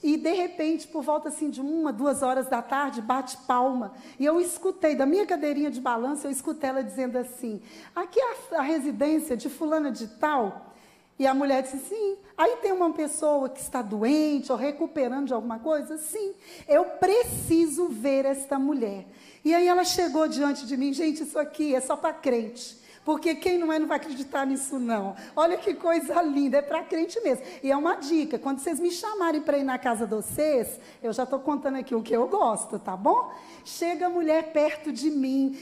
e de repente, por volta assim de 1, 2 horas da tarde, bate palma. E eu escutei, da minha cadeirinha de balanço, eu escutei ela dizendo assim, aqui é a residência de fulana de tal? E a mulher disse, sim. Aí tem uma pessoa que está doente ou recuperando de alguma coisa? Sim. Eu preciso ver esta mulher. E aí ela chegou diante de mim, gente, isso aqui é só para crente. porque quem não é não vai acreditar nisso não. Olha que coisa linda, é para crente mesmo. E é uma dica, quando vocês me chamarem para ir na casa de vocês, eu já estou contando aqui o que eu gosto, tá bom? Chega a mulher perto de mim,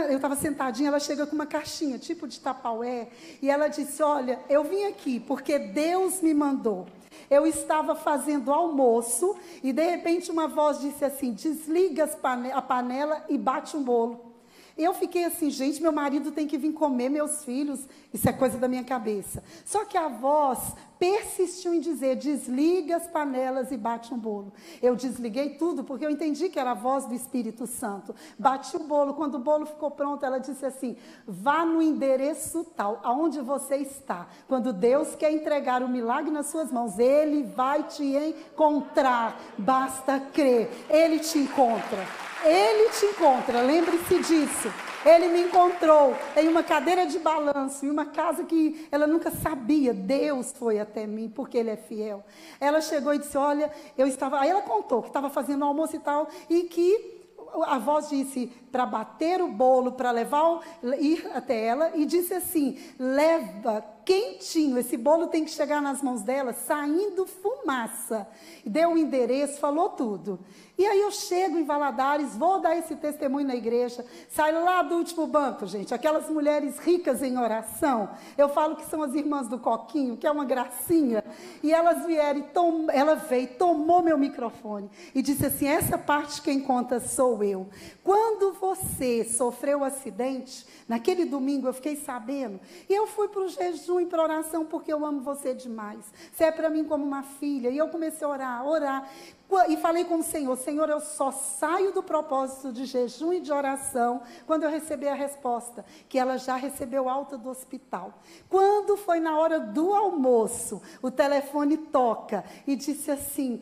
eu estava sentadinha, ela chega com uma caixinha, tipo de Tupperware, e ela disse, olha, eu vim aqui porque Deus me mandou. Eu estava fazendo almoço e de repente uma voz disse assim, desliga a panela e bate um bolo. Eu fiquei assim, gente, meu marido tem que vir comer, meus filhos, isso é coisa da minha cabeça. Só que a voz persistiu em dizer, desliga as panelas e bate um bolo. Eu desliguei tudo, porque eu entendi que era a voz do Espírito Santo. Bati o bolo, quando o bolo ficou pronto, ela disse assim, vá no endereço tal, aonde você está. Quando Deus quer entregar o milagre nas suas mãos, Ele vai te encontrar, basta crer, Ele te encontra. Ele te encontra, lembre-se disso. Ele me encontrou em uma cadeira de balanço, em uma casa que ela nunca sabia. Deus foi até mim, porque Ele é fiel. Ela chegou e disse, olha, aí ela contou que estava fazendo almoço e tal, e que a voz disse para bater o bolo, para ir até ela, e disse assim, leva quentinho, esse bolo tem que chegar nas mãos dela, saindo fumaça. Deu o endereço, falou tudo. E aí eu chego em Valadares, vou dar esse testemunho na igreja, saio lá do último banco, gente, aquelas mulheres ricas em oração, eu falo que são as irmãs do Coquinho, que é uma gracinha, e elas vieram, ela veio, tomou meu microfone, e disse assim, essa parte quem conta sou eu. Quando você sofreu o acidente, naquele domingo eu fiquei sabendo, e eu fui para o jejum e para a oração, porque eu amo você demais, você é para mim como uma filha, e eu comecei a orar, e falei com o Senhor, Senhor, eu só saio do propósito de jejum e de oração quando eu receber a resposta, que ela já recebeu alta do hospital. Quando foi na hora do almoço, o telefone toca e disse assim,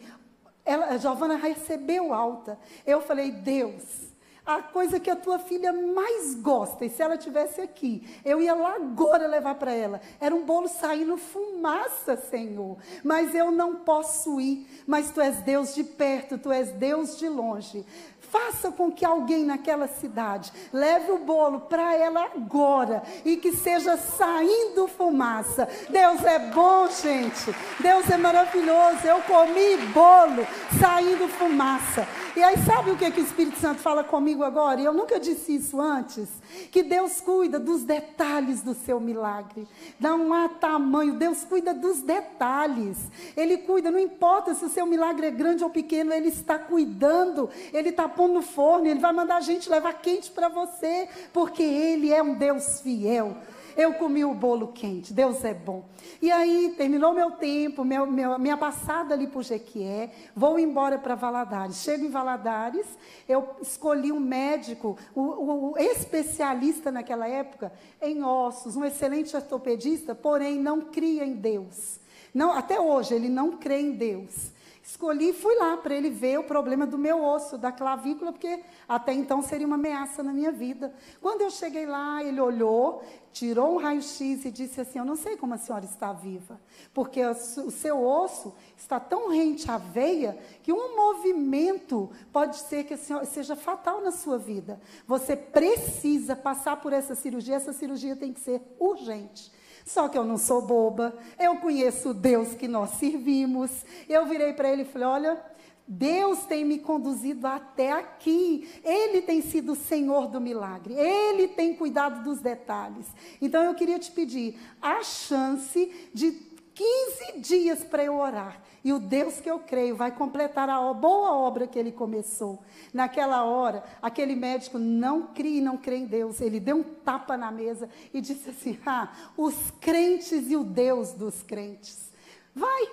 a Giovana recebeu alta. Eu falei, Deus, a coisa que a tua filha mais gosta, e se ela estivesse aqui, eu ia lá agora levar para ela, era um bolo saindo fumaça, Senhor, mas eu não posso ir, mas Tu és Deus de perto, Tu és Deus de longe. Faça com que alguém naquela cidade leve o bolo para ela agora e que seja saindo fumaça. Deus é bom, gente. Deus é maravilhoso. Eu comi bolo saindo fumaça. E aí sabe o que o Espírito Santo fala comigo agora? E eu nunca disse isso antes. Que Deus cuida dos detalhes do seu milagre. Não há tamanho. Deus cuida dos detalhes. Ele cuida, não importa se o seu milagre é grande ou pequeno, Ele está cuidando. Ele está pondo no forno, Ele vai mandar a gente levar quente para você, porque Ele é um Deus fiel. Eu comi o bolo quente, Deus é bom. E aí, terminou meu tempo, minha passada ali para o Jequié, vou embora para Valadares. Chego em Valadares, eu escolhi um médico, o especialista naquela época, em ossos, um excelente ortopedista, porém não cria em Deus. Não, até hoje, ele não crê em Deus. Escolhi e fui lá para ele ver o problema do meu osso, da clavícula, porque até então seria uma ameaça na minha vida. Quando eu cheguei lá, ele olhou, tirou um raio-x e disse assim, eu não sei como a senhora está viva, porque o seu osso está tão rente à veia que um movimento pode ser que seja fatal na sua vida. Você precisa passar por essa cirurgia tem que ser urgente. Só que eu não sou boba, eu conheço o Deus que nós servimos. Eu virei para ele e falei, olha, Deus tem me conduzido até aqui. Ele tem sido o Senhor do milagre. Ele tem cuidado dos detalhes. Então eu queria te pedir a chance de 15 dias para eu orar. E o Deus que eu creio vai completar a boa obra que Ele começou. Naquela hora, aquele médico não crê em Deus. Ele deu um tapa na mesa e disse assim, os crentes e o Deus dos crentes. Vai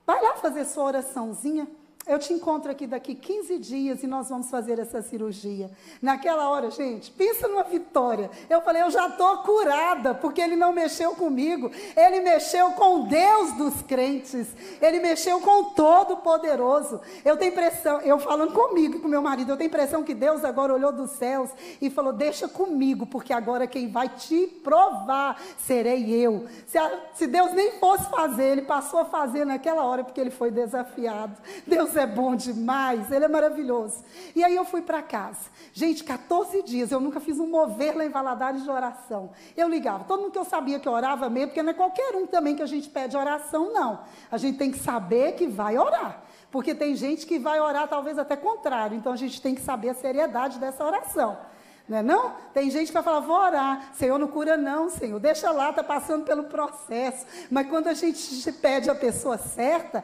lá fazer sua oraçãozinha. Eu te encontro aqui daqui 15 dias e nós vamos fazer essa cirurgia. Naquela hora, gente, pensa numa vitória. Eu falei, eu já estou curada, porque Ele não mexeu comigo. Ele mexeu com Deus dos crentes. Ele mexeu com o Todo-Poderoso. Eu tenho impressão, eu falando comigo e com meu marido, eu tenho impressão que Deus agora olhou dos céus e falou, deixa comigo, porque agora quem vai te provar serei eu. Se Deus nem fosse fazer, Ele passou a fazer naquela hora, porque Ele foi desafiado. Deus Deus é bom demais, Ele é maravilhoso. E aí eu fui para casa. Gente, 14 dias, eu nunca fiz um mover lá em Valadares de oração. Eu ligava, todo mundo que eu sabia que orava mesmo, porque não é qualquer um também que a gente pede oração, não. A gente tem que saber que vai orar. Porque tem gente que vai orar talvez até contrário, então a gente tem que saber a seriedade dessa oração. Não é não? Tem gente que vai falar, vou orar, Senhor não cura não, Senhor, deixa lá, está passando pelo processo. Mas quando a gente pede a pessoa certa,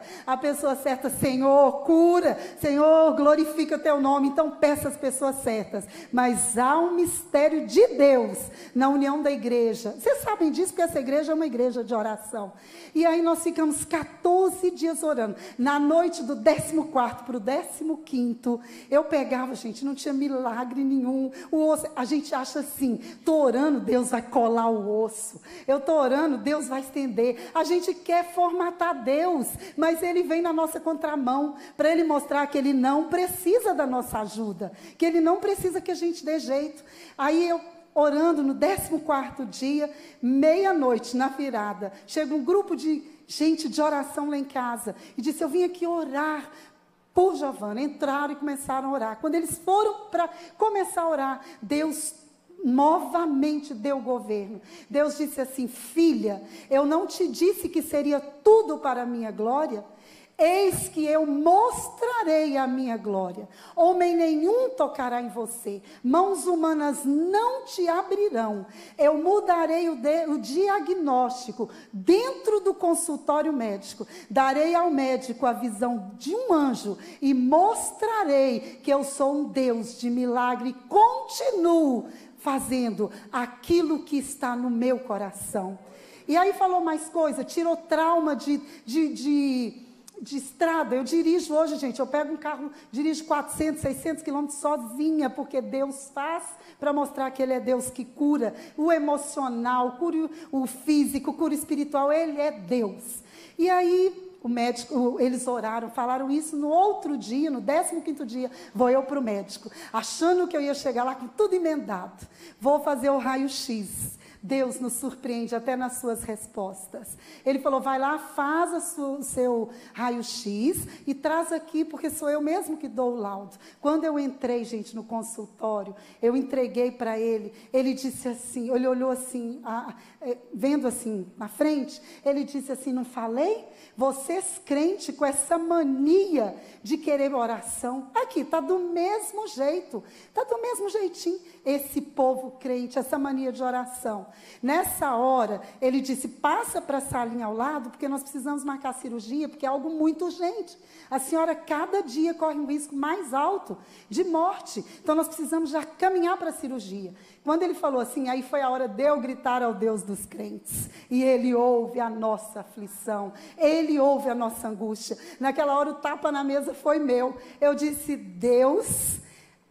Senhor, cura, Senhor, glorifica o teu nome, então peça as pessoas certas. Mas há um mistério de Deus na união da igreja. Vocês sabem disso, porque essa igreja é uma igreja de oração. E aí nós ficamos 14 dias orando. Na noite do 14º para o 15º, eu pegava, gente, não tinha milagre nenhum, o osso, a gente acha assim, estou orando, Deus vai colar o osso, eu estou orando, Deus vai estender, a gente quer formatar Deus, mas Ele vem na nossa contramão, para Ele mostrar que Ele não precisa da nossa ajuda, que Ele não precisa que a gente dê jeito. Aí eu, orando no 14º dia, meia-noite, na virada, chega um grupo de gente de oração lá em casa, e disse, eu vim aqui orar por Giovana. Entraram e começaram a orar. Quando eles foram para começar a orar, Deus novamente deu o governo. Deus disse assim, filha, eu não te disse que seria tudo para a minha glória? Eis que eu mostrarei a minha glória. Homem nenhum tocará em você. Mãos humanas não te abrirão. Eu mudarei o diagnóstico dentro do consultório médico. Darei ao médico a visão de um anjo e mostrarei que eu sou um Deus de milagre e continuo fazendo aquilo que está no meu coração. E aí falou mais coisa, tirou trauma de estrada. Eu dirijo hoje, gente, eu pego um carro, dirijo 400, 600 quilômetros sozinha, porque Deus faz para mostrar que Ele é Deus que cura o emocional, cura o físico, cura o espiritual, Ele é Deus. E aí o médico, eles oraram, falaram isso no outro dia, no 15º dia, vou eu para o médico, achando que eu ia chegar lá com tudo emendado, vou fazer o raio-x. Deus nos surpreende até nas suas respostas. Ele falou, vai lá, faz o seu raio-x e traz aqui, porque sou eu mesmo que dou o laudo. Quando eu entrei, gente, no consultório, eu entreguei para ele, ele disse assim, ele olhou assim, vendo assim na frente, ele disse assim, não falei? Vocês crentes com essa mania de querer oração, aqui, está do mesmo jeito, está do mesmo jeitinho, esse povo crente, essa mania de oração. Nessa hora, ele disse, passa para a salinha ao lado, porque nós precisamos marcar cirurgia, porque é algo muito urgente. A senhora, cada dia, corre um risco mais alto de morte. Então, nós precisamos já caminhar para a cirurgia. Quando ele falou assim, aí foi a hora de eu gritar ao Deus dos crentes. E Ele ouve a nossa aflição. Ele ouve a nossa angústia. Naquela hora, o tapa na mesa foi meu. Eu disse, Deus,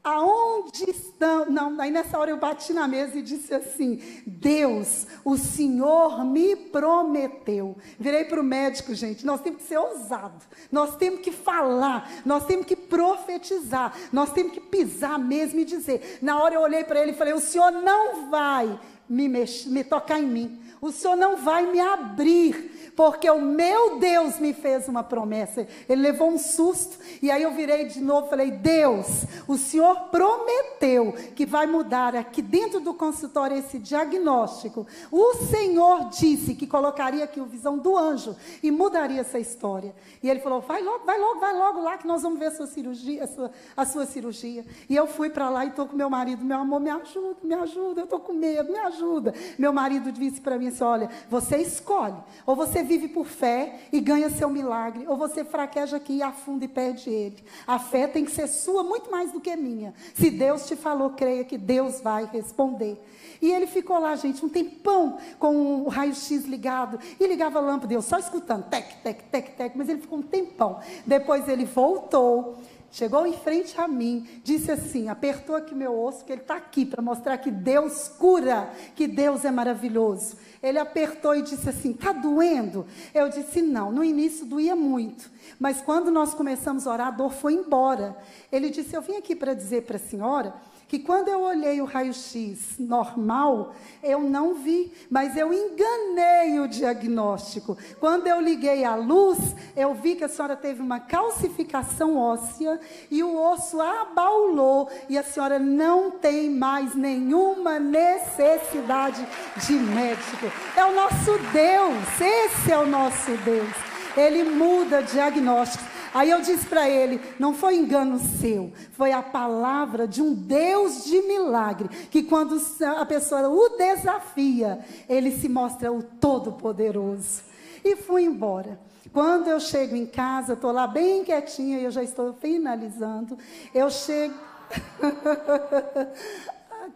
aonde estão? Não, aí nessa hora eu bati na mesa e disse assim, Deus, o Senhor me prometeu. Virei para o médico, gente, nós temos que ser ousados, nós temos que falar, nós temos que profetizar, nós temos que pisar mesmo e dizer. Na hora eu olhei para ele e falei, o Senhor não vai me tocar em mim, o Senhor não vai me abrir, porque o meu Deus me fez uma promessa. Ele levou um susto, e aí eu virei de novo e falei, Deus, o Senhor prometeu que vai mudar aqui dentro do consultório esse diagnóstico. O Senhor disse que colocaria aqui a visão do anjo e mudaria essa história. E ele falou, vai logo lá que nós vamos ver a sua cirurgia, a sua cirurgia. E eu fui para lá e estou com meu marido, meu amor, me ajuda, eu estou com medo, me ajuda. Meu marido disse para mim assim, olha, você escolhe, ou você vive por fé e ganha seu milagre, ou você fraqueja aqui e afunda e perde ele. A fé tem que ser sua muito mais do que minha. Se Deus te falou, creia que Deus vai responder. E ele ficou lá, gente, um tempão com o raio-x ligado, e ligava a lâmpada, eu só escutando, tec, tec, tec, tec, mas ele ficou um tempão. Depois ele voltou, chegou em frente a mim, disse assim, apertou aqui meu osso, que ele está aqui para mostrar que Deus cura, que Deus é maravilhoso. Ele apertou e disse assim, está doendo? Eu disse, não, no início doía muito, mas quando nós começamos a orar, a dor foi embora. Ele disse, eu vim aqui para dizer para a senhora, que quando eu olhei o raio-x normal, eu não vi, mas eu enganei o diagnóstico. Quando eu liguei a luz, eu vi que a senhora teve uma calcificação óssea e o osso abaulou e a senhora não tem mais nenhuma necessidade de médico. É o nosso Deus, esse é o nosso Deus. Ele muda diagnósticos. Aí eu disse para ele, não foi engano seu, foi a palavra de um Deus de milagre, que quando a pessoa o desafia, ele se mostra o Todo-Poderoso. E fui embora. Quando eu chego em casa, estou lá bem quietinha, e eu já estou finalizando, eu chego...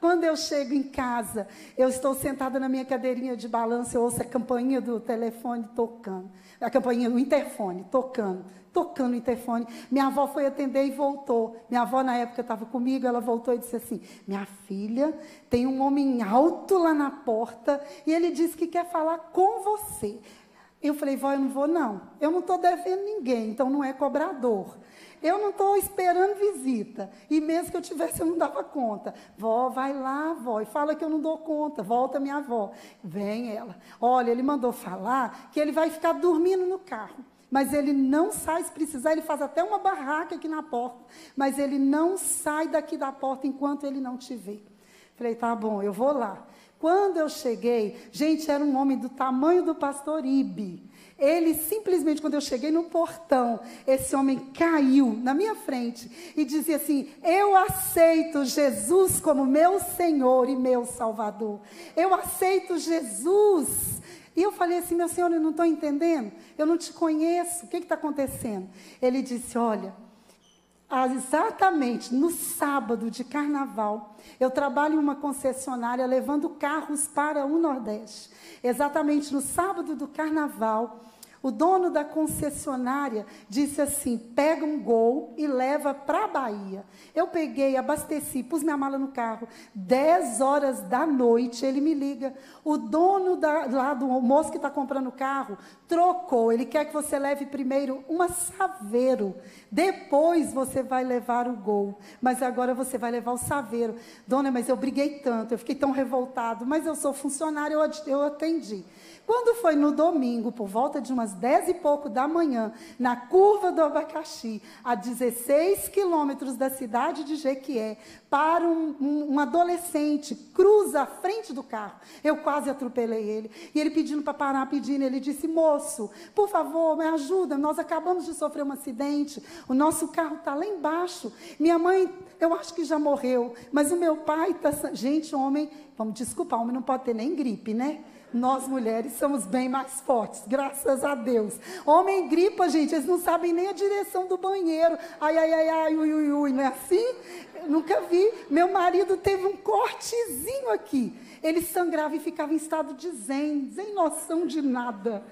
Quando eu chego em casa, eu estou sentada na minha cadeirinha de balanço, eu ouço a campainha do telefone tocando, a campainha do interfone tocando o interfone. Minha avó foi atender e voltou. Minha avó, na época, estava comigo, ela voltou e disse assim, minha filha, tem um homem alto lá na porta, e ele disse que quer falar com você. Eu falei, vó, eu não vou não. Eu não estou devendo ninguém, então não é cobrador. Eu não estou esperando visita. E mesmo que eu tivesse, eu não dava conta. Vó, vai lá, vó, e fala que eu não dou conta. Volta minha avó. Vem ela. Olha, ele mandou falar que ele vai ficar dormindo no carro. Mas ele não sai, se precisar, ele faz até uma barraca aqui na porta. Mas ele não sai daqui da porta enquanto ele não te vê. Falei, tá bom, eu vou lá. Quando eu cheguei, gente, era um homem do tamanho do pastor Ibe. Ele simplesmente, quando eu cheguei no portão, esse homem caiu na minha frente e dizia assim, eu aceito Jesus como meu Senhor e meu Salvador. Eu aceito Jesus. E eu falei assim, meu Senhor, eu não estou entendendo, eu não te conheço, o que está acontecendo? Ele disse, olha, exatamente no sábado de carnaval, eu trabalho em uma concessionária levando carros para o Nordeste. Exatamente no sábado do carnaval, o dono da concessionária disse assim, pega um Gol e leva para a Bahia. Eu peguei, abasteci, pus minha mala no carro, 10 horas da noite, ele me liga, o dono lá do moço que está comprando o carro, trocou, ele quer que você leve primeiro uma Saveiro, depois você vai levar o Gol, mas agora você vai levar o Saveiro. Dona, mas eu briguei tanto, eu fiquei tão revoltado, mas eu sou funcionário, eu atendi. Quando foi no domingo, por volta de umas 10 e pouco da manhã, na curva do Abacaxi, a 16 quilômetros da cidade de Jequié, para um adolescente, cruza a frente do carro. Eu quase atropelei ele. E ele pedindo para parar, ele disse, moço, por favor, me ajuda, nós acabamos de sofrer um acidente, o nosso carro está lá embaixo. Minha mãe, eu acho que já morreu, mas o meu pai está... Gente, homem, vamos desculpar, homem não pode ter nem gripe, né? Nós, mulheres, somos bem mais fortes, graças a Deus. Homem gripa, gente, eles não sabem nem a direção do banheiro. Ai, ai, ai, ai, ui, ui, ui, não é assim? Eu nunca vi. Meu marido teve um cortezinho aqui. Ele sangrava e ficava em estado de zen, sem noção de nada.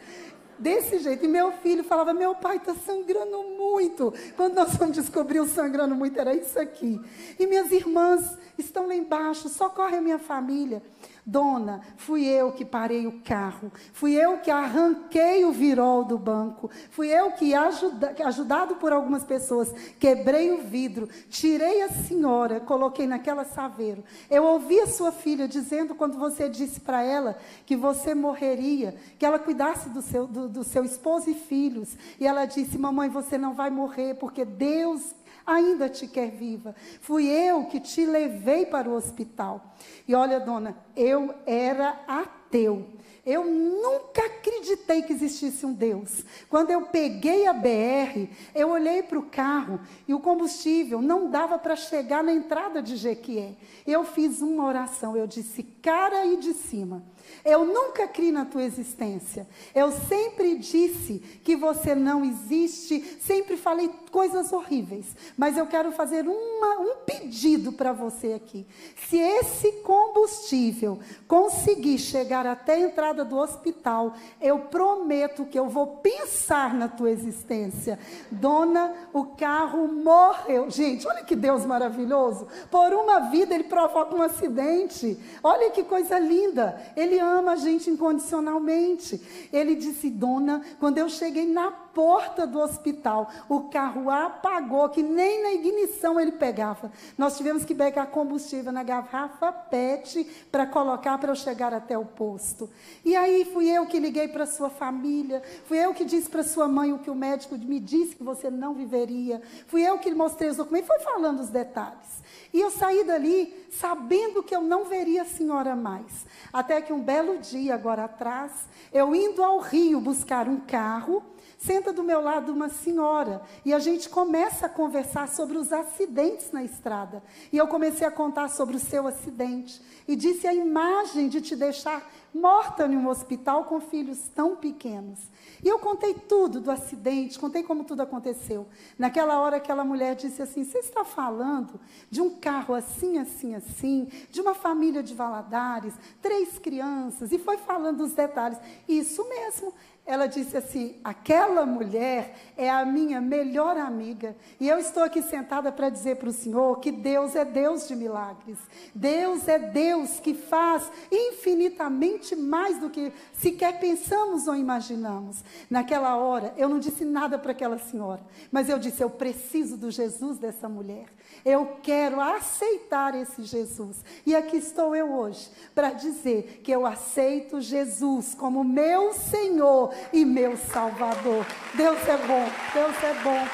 Desse jeito. E meu filho falava, meu pai está sangrando muito. Quando nós fomos descobrir o sangrando muito, era isso aqui. E minhas irmãs estão lá embaixo, socorre a minha família. Dona, fui eu que parei o carro, fui eu que arranquei o virol do banco, fui eu que, ajudado por algumas pessoas, quebrei o vidro, tirei a senhora, coloquei naquela Saveiro. Eu ouvi a sua filha dizendo, quando você disse para ela que você morreria, que ela cuidasse do seu esposo e filhos, e ela disse, mamãe, você não vai morrer, porque Deus ainda te quer viva. Fui eu que te levei para o hospital. E olha, dona, eu era ateu. Eu nunca acreditei que existisse um Deus. Quando eu peguei a BR, eu olhei para o carro e o combustível não dava para chegar na entrada de Jequié. Eu fiz uma oração, eu disse, cara e de cima, eu nunca criei na tua existência. Eu sempre disse que você não existe, sempre falei coisas horríveis. Mas eu quero fazer um pedido para você aqui. Se esse combustível conseguir chegar chegar até a entrada do hospital, eu prometo que eu vou pensar na tua existência. Dona, o carro morreu. Gente, olha que Deus maravilhoso. Por uma vida ele provoca um acidente. Olha que coisa linda. Ele ama a gente incondicionalmente. Ele disse: dona, quando eu cheguei na porta do hospital, o carro apagou, que nem na ignição ele pegava. Nós tivemos que pegar combustível na garrafa PET para colocar para eu chegar até o posto. E aí fui eu que liguei para sua família, fui eu que disse para sua mãe o que o médico me disse que você não viveria, fui eu que lhe mostrei os documentos, foi falando os detalhes. E eu saí dali sabendo que eu não veria a senhora mais. Até que um belo dia, agora atrás, eu indo ao Rio buscar um carro, senta do meu lado uma senhora e a gente começa a conversar sobre os acidentes na estrada. E eu comecei a contar sobre o seu acidente e disse a imagem de te deixar morta em um hospital com filhos tão pequenos. E eu contei tudo do acidente, contei como tudo aconteceu. Naquela hora aquela mulher disse assim: você está falando de um carro assim, assim, assim, de uma família de Valadares, 3 crianças, e foi falando os detalhes. Isso mesmo. Ela disse assim: aquela mulher é a minha melhor amiga. E eu estou aqui sentada para dizer para o Senhor que Deus é Deus de milagres. Deus é Deus que faz infinitamente mais do que sequer pensamos ou imaginamos. Naquela hora, eu não disse nada para aquela senhora, mas eu disse: eu preciso do Jesus dessa mulher. Eu quero aceitar esse Jesus. E aqui estou eu hoje para dizer que eu aceito Jesus como meu Senhor e meu Salvador. Deus é bom, Deus é bom,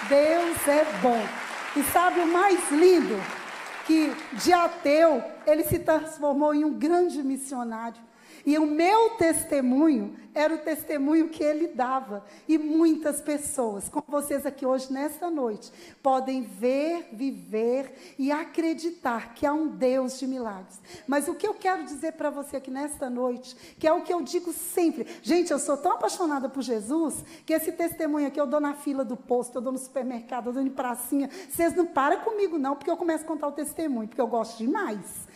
Deus é bom. E sabe o mais lindo? Que de ateu, ele se transformou em um grande missionário. E o meu testemunho era o testemunho que ele dava. E muitas pessoas, como vocês aqui hoje, nesta noite, podem ver, viver e acreditar que há um Deus de milagres. Mas o que eu quero dizer para você aqui nesta noite, que é o que eu digo sempre. Gente, eu sou tão apaixonada por Jesus, que esse testemunho aqui eu dou na fila do posto, eu dou no supermercado, eu dou em pracinha. Vocês não param comigo não, porque eu começo a contar o testemunho, porque eu gosto demais.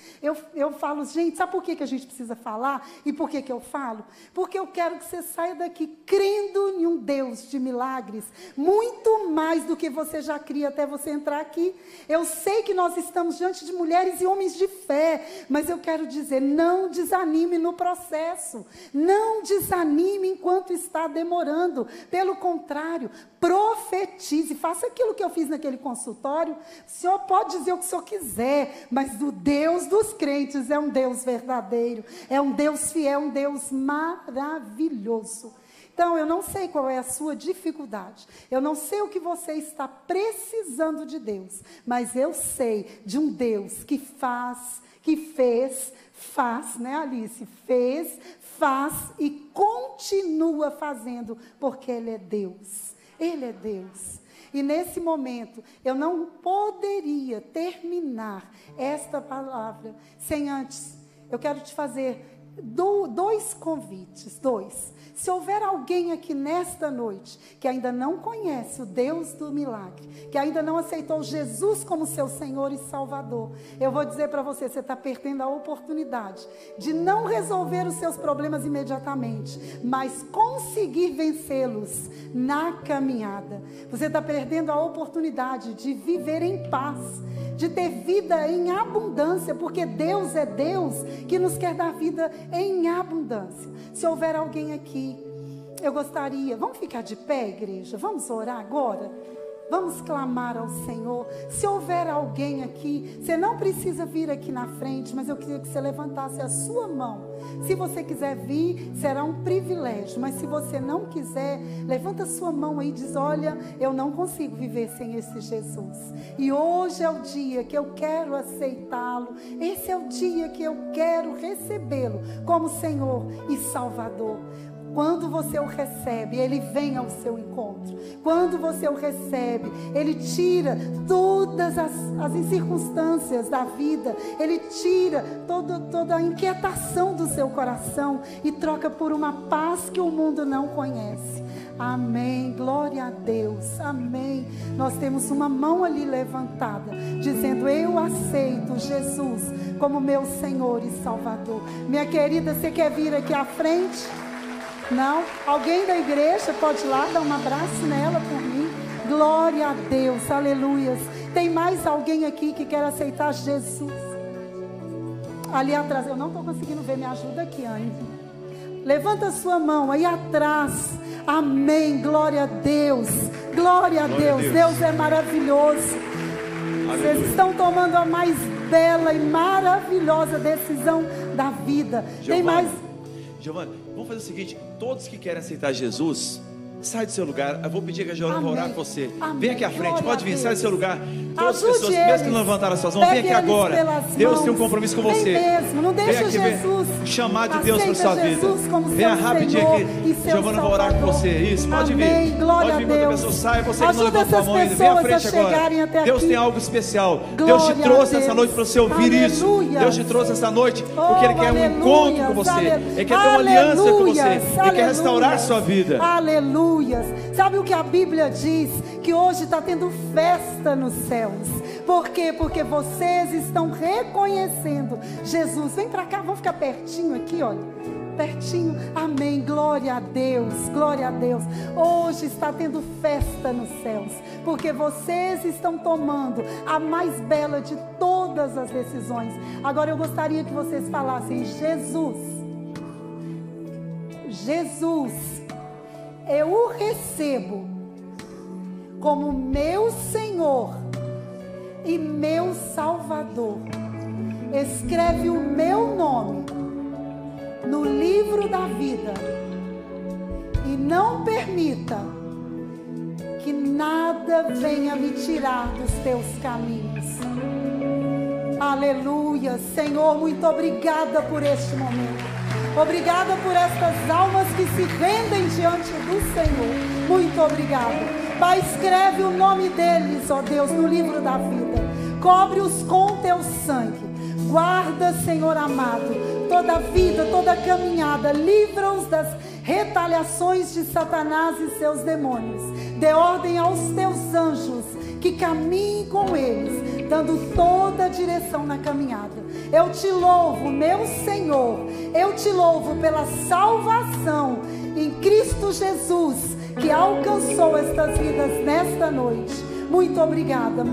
Eu falo: gente, sabe por que a gente precisa falar? E por que eu falo? Porque eu quero que você saia daqui crendo em um Deus de milagres, muito mais do que você já cria até você entrar aqui. Eu sei que nós estamos diante de mulheres e homens de fé, mas eu quero dizer: não desanime no processo, não desanime enquanto está demorando. Pelo contrário, profetize, faça aquilo que eu fiz naquele consultório. O senhor pode dizer o que o senhor quiser, mas o Deus dos crentes é um Deus verdadeiro, é um Deus fiel, um Deus maravilhoso. Então, eu não sei qual é a sua dificuldade, eu não sei o que você está precisando de Deus, mas eu sei de um Deus que faz, que fez, faz, né, Alice? Fez, faz e continua fazendo, porque Ele é Deus. Ele é Deus. E nesse momento, eu não poderia terminar esta palavra sem antes, eu quero te fazer 2 convites, 2. Se houver alguém aqui nesta noite que ainda não conhece o Deus do milagre, que ainda não aceitou Jesus como seu Senhor e Salvador, eu vou dizer para você, você está perdendo a oportunidade de não resolver os seus problemas imediatamente, mas conseguir vencê-los na caminhada. Você está perdendo a oportunidade de viver em paz, de ter vida em abundância, porque Deus é Deus que nos quer dar vida em abundância. Se houver alguém aqui, eu gostaria, vamos ficar de pé, igreja, vamos orar agora, vamos clamar ao Senhor. Se houver alguém aqui, você não precisa vir aqui na frente, mas eu queria que você levantasse a sua mão. Se você quiser vir, será um privilégio, mas se você não quiser, levanta a sua mão aí e diz: olha, eu não consigo viver sem esse Jesus, e hoje é o dia que eu quero aceitá-lo, esse é o dia que eu quero recebê-lo como Senhor e Salvador. Quando você o recebe, Ele vem ao seu encontro. Quando você o recebe, Ele tira todas as circunstâncias da vida. Ele tira toda a inquietação do seu coração e troca por uma paz que o mundo não conhece. Amém, glória a Deus, amém. Nós temos uma mão ali levantada, dizendo: eu aceito Jesus como meu Senhor e Salvador. Minha querida, você quer vir aqui à frente? Não? Alguém da igreja pode ir lá dar um abraço nela por mim? Glória a Deus, aleluias. Tem mais alguém aqui que quer aceitar Jesus? Ali atrás, eu não estou conseguindo ver, me ajuda aqui, Anne. Levanta a sua mão aí atrás. Amém, glória a Deus. Glória a Deus. Deus é maravilhoso. Aleluia. Vocês estão tomando a mais bela e maravilhosa decisão da vida. Tem mais. Giovana, vamos fazer o seguinte: todos que querem aceitar Jesus, sai do seu lugar. Eu vou pedir que a Giovana vai orar com você. Amém. Vem aqui à frente, Glória pode vir, sai do seu lugar. Todas as Ajude pessoas, mesmo que eles. não levantaram as suas mãos, vem Pegue aqui eles agora. pelas Deus mãos. tem um compromisso com Vem você. mesmo, não deixa Vem aqui, Jesus. Chamar de Deus para Aceita sua vida. Jesus como Venha seu rapidinho Senhor aqui. e seu Giovana vai orar com Salvador. você. Isso, pode Amém. vir. Glória Pode a vir quando a Deus. pessoa sai. Você que não Ajuda levantou a essas mão ainda, vem à pessoas frente a agora. chegarem até Deus aqui. tem algo especial. Deus Glória te a trouxe Deus. essa noite para você ouvir isso. Aleluia. Deus te trouxe essa noite porque Ele quer um Aleluias, encontro com você. Ele quer ter uma aliança com você. Ele quer restaurar a sua vida. Aleluias. Sabe o que a Bíblia diz? Que hoje está tendo festa nos céus. Por quê? Porque vocês estão reconhecendo Jesus. Vem para cá, vamos ficar pertinho aqui, olha. Pertinho, amém, glória a Deus, glória a Deus. Hoje está tendo festa nos céus, porque vocês estão tomando a mais bela de todas as decisões. Agora eu gostaria que vocês falassem: Jesus, Jesus, eu o recebo como meu Senhor e meu Salvador. Escreve o meu nome no livro da vida e não permita que nada venha me tirar dos teus caminhos. Aleluia, Senhor, muito obrigada por este momento. Obrigada por estas almas que se rendem diante do Senhor. Muito obrigada. Pai, escreve o nome deles, ó Deus, no livro da vida. Cobre-os com teu sangue. Guarda, Senhor amado, toda a vida, toda a caminhada. Livra-os das retaliações de Satanás e seus demônios. Dê ordem aos teus anjos que caminhem com eles, dando toda a direção na caminhada. Eu te louvo, meu Senhor. Eu te louvo pela salvação em Cristo Jesus, que alcançou estas vidas nesta noite. Muito obrigada,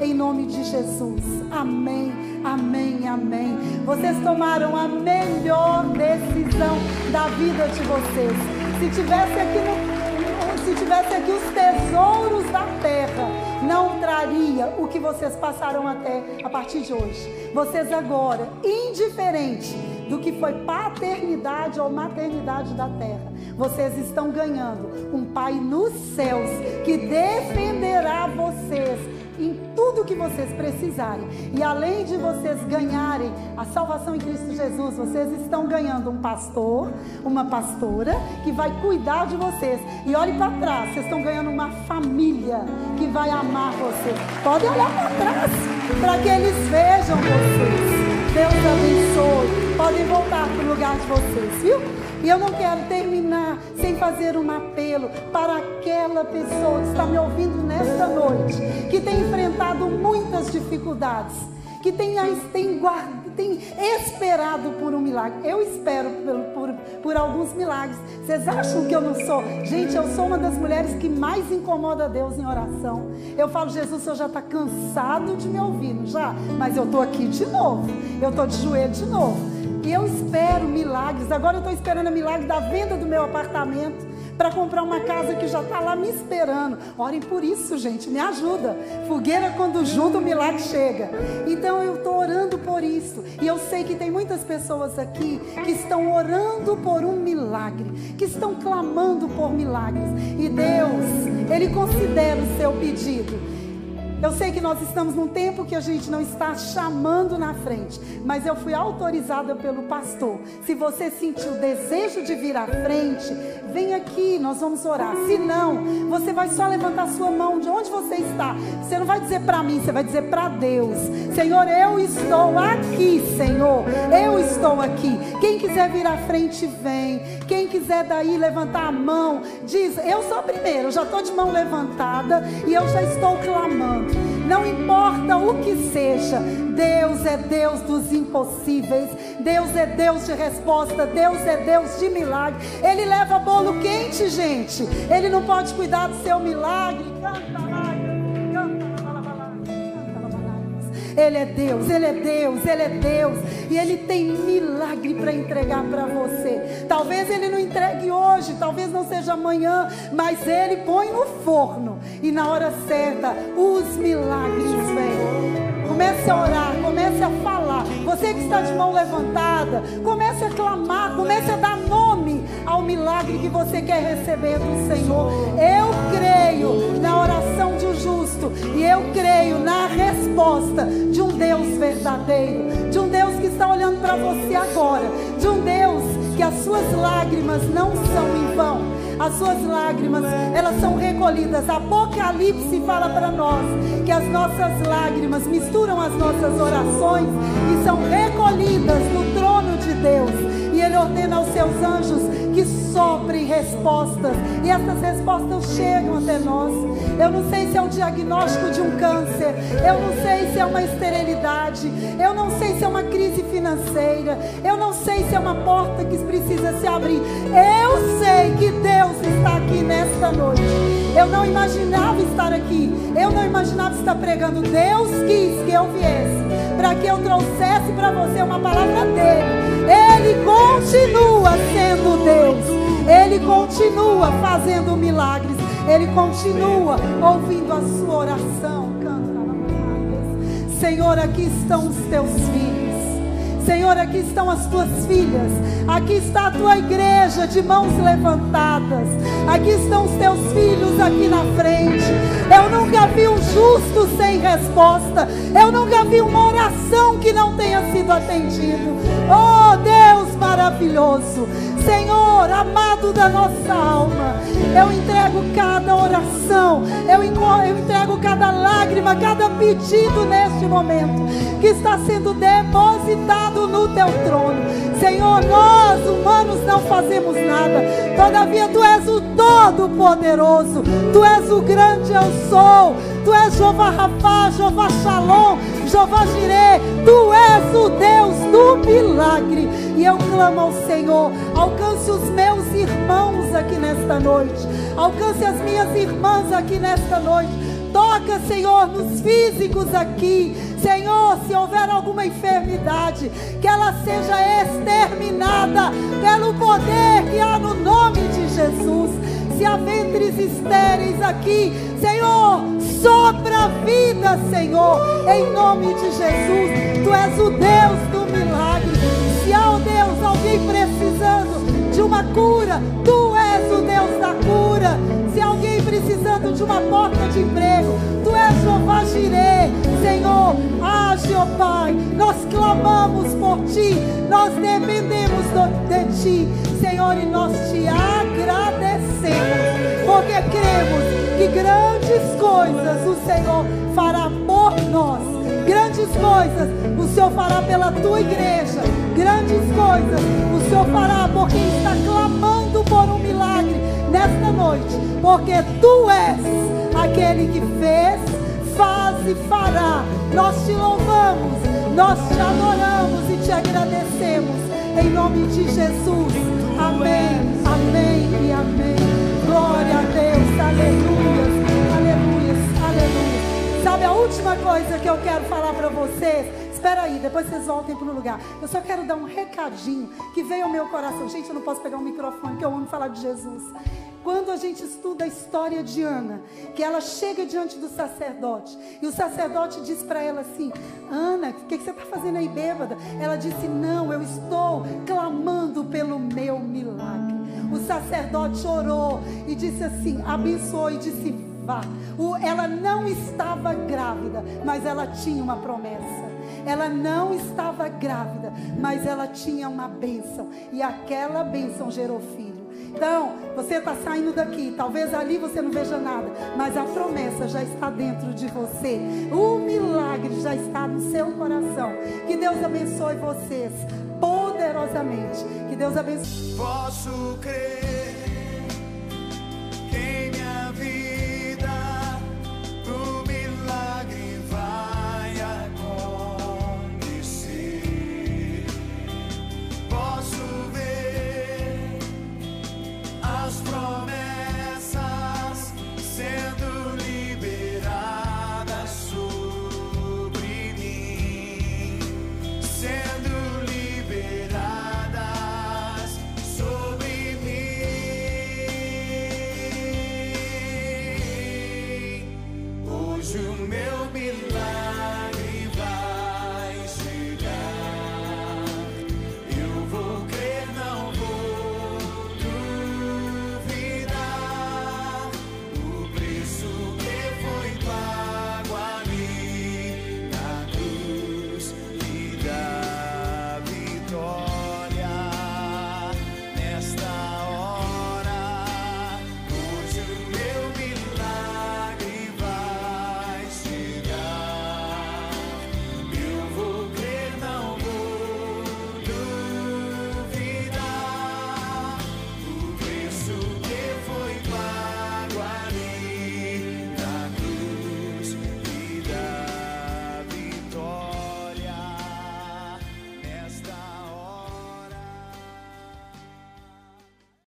em nome de Jesus. Amém, amém, amém. Vocês tomaram a melhor decisão da vida de vocês. Se tivesse aqui os tesouros da terra, não traria o que vocês passaram a partir de hoje. Vocês agora, indiferente do que foi paternidade ou maternidade da terra, vocês estão ganhando um Pai nos céus que defenderá vocês em tudo que vocês precisarem. E além de vocês ganharem a salvação em Cristo Jesus, vocês estão ganhando um pastor, uma pastora que vai cuidar de vocês. E olhe para trás, vocês estão ganhando uma família que vai amar vocês. Podem olhar para trás para que eles vejam vocês. Deus abençoe. Podem voltar para o lugar de vocês, viu? E eu não quero terminar sem fazer um apelo para aquela pessoa que está me ouvindo nesta noite, que tem enfrentado muitas dificuldades, que tem esperado por um milagre. Eu espero por alguns milagres. Vocês acham que eu não sou? Gente, eu sou uma das mulheres que mais incomoda Deus em oração. Eu falo: Jesus, o Senhor já está cansado de me ouvir, não já? Mas eu estou aqui de novo. Eu estou de joelho de novo. E eu espero milagres. Agora eu estou esperando o milagre da venda do meu apartamento para comprar uma casa que já está lá me esperando. Orem por isso, gente, me ajuda. Fogueira quando junta, o milagre chega. Então eu estou orando por isso. E eu sei que tem muitas pessoas aqui que estão orando por um milagre, que estão clamando por milagres. E Deus, Ele considera o seu pedido. Eu sei que nós estamos num tempo que a gente não está chamando na frente, mas eu fui autorizada pelo pastor. Se você sentiu o desejo de vir à frente, vem aqui, nós vamos orar. Se não, você vai só levantar sua mão de onde você está. Você não vai dizer para mim, você vai dizer para Deus: Senhor, eu estou aqui, Senhor, eu estou aqui. Quem quiser vir à frente, vem. Quem quiser daí levantar a mão, diz: eu sou a primeira, eu já estou de mão levantada e eu já estou clamando. Não importa o que seja, Deus é Deus dos impossíveis, Deus é Deus de resposta, Deus é Deus de milagre. Ele leva bolo quente, gente. Ele não pode cuidar do seu milagre. Canta lá, canta lá. Ele é Deus, Ele é Deus, Ele é Deus. E Ele tem milagre para entregar para você. Talvez Ele não entregue hoje, talvez não seja amanhã, mas Ele põe no forno. E na hora certa, os milagres vêm. Comece a orar, comece a falar. Você que está de mão levantada, comece a clamar, comece a dar nome ao milagre que você quer receber do Senhor. Eu creio na oração de um justo e eu creio na resposta de um Deus verdadeiro, de um Deus que está olhando para você agora, de um Deus que as suas lágrimas não são em vão. As suas lágrimas, elas são recolhidas. Apocalipse fala para nós que as nossas lágrimas misturam as nossas orações e são recolhidas no trono de Deus. E Ele ordena aos seus anjos que soprem respostas. E essas respostas chegam até nós. Eu não sei se é um diagnóstico de um câncer. Eu não sei se é uma esterilidade. Eu não sei se é uma crise financeira. Eu não sei se é uma porta que precisa se abrir. Eu sei que Deus está aqui nesta noite. Eu não imaginava estar aqui. Eu não imaginava estar pregando. Deus quis que eu viesse para que eu trouxesse para você uma palavra dele. Ele continua sendo Deus. Ele continua fazendo milagres. Ele continua ouvindo a sua oração. Canta, Senhor, aqui estão os teus filhos. Senhor, aqui estão as tuas filhas. Aqui está a tua igreja de mãos levantadas. Aqui estão os teus filhos aqui na frente. Eu nunca vi um justo sem resposta. Eu nunca vi uma oração que não tenha sido atendida. Oh Deus maravilhoso, Senhor amado da nossa alma, eu entrego cada oração, eu entrego cada lágrima, cada pedido neste momento que está sendo depositado no teu trono. Senhor, nós humanos não fazemos nada, todavia tu és o Todo-Poderoso, tu és o grande eu sou, tu és Jeová Rapha, Jeová Shalom, Jeová Jireh, tu és o Deus do milagre. E eu clamo ao Senhor, alcance os meus irmãos aqui nesta noite, alcance as minhas irmãs aqui nesta noite. Toca, Senhor, nos físicos aqui. Senhor, se houver alguma enfermidade, que ela seja exterminada pelo poder que há no nome de Jesus. Se há ventres estéreis aqui, Senhor, sopra a vida, Senhor, em nome de Jesus. Tu és o Deus do milagre. Se há, ó Deus, alguém precisando de uma cura, tu és o Deus da cura. Se alguém precisando de uma porta de emprego, tu és Jeová Jireh. Senhor, age, ó Pai. Nós clamamos por ti, nós dependemos de ti, Senhor, e nós te agradecemos, porque cremos que grandes coisas o Senhor fará por nós. Grandes coisas o Senhor fará pela tua igreja. Grandes coisas o Senhor fará por quem está clamando por um milagre nesta noite, porque tu és aquele que fez, faz e fará. Nós te louvamos, nós te adoramos e te agradecemos em nome de Jesus. Amém, amém e amém. Glória a Deus, aleluia, aleluia, aleluia. Sabe a última coisa que eu quero falar para vocês? Espera aí, depois vocês voltem para o lugar. Eu só quero dar um recadinho que veio ao meu coração. Gente, eu não posso pegar um microfone, que eu amo falar de Jesus. Quando a gente estuda a história de Ana, que ela chega diante do sacerdote, e o sacerdote diz para ela assim: Ana, o que você está fazendo aí bêbada? Ela disse: não, eu estou clamando pelo meu milagre. O sacerdote orou e disse assim, abençoou e disse: levar. Ela não estava grávida, mas ela tinha uma promessa. Ela não estava grávida, mas ela tinha uma bênção. E aquela bênção gerou filho. Então, você está saindo daqui, talvez ali você não veja nada, mas a promessa já está dentro de você. O milagre já está no seu coração. Que Deus abençoe vocês poderosamente. Que Deus abençoe. Posso crer.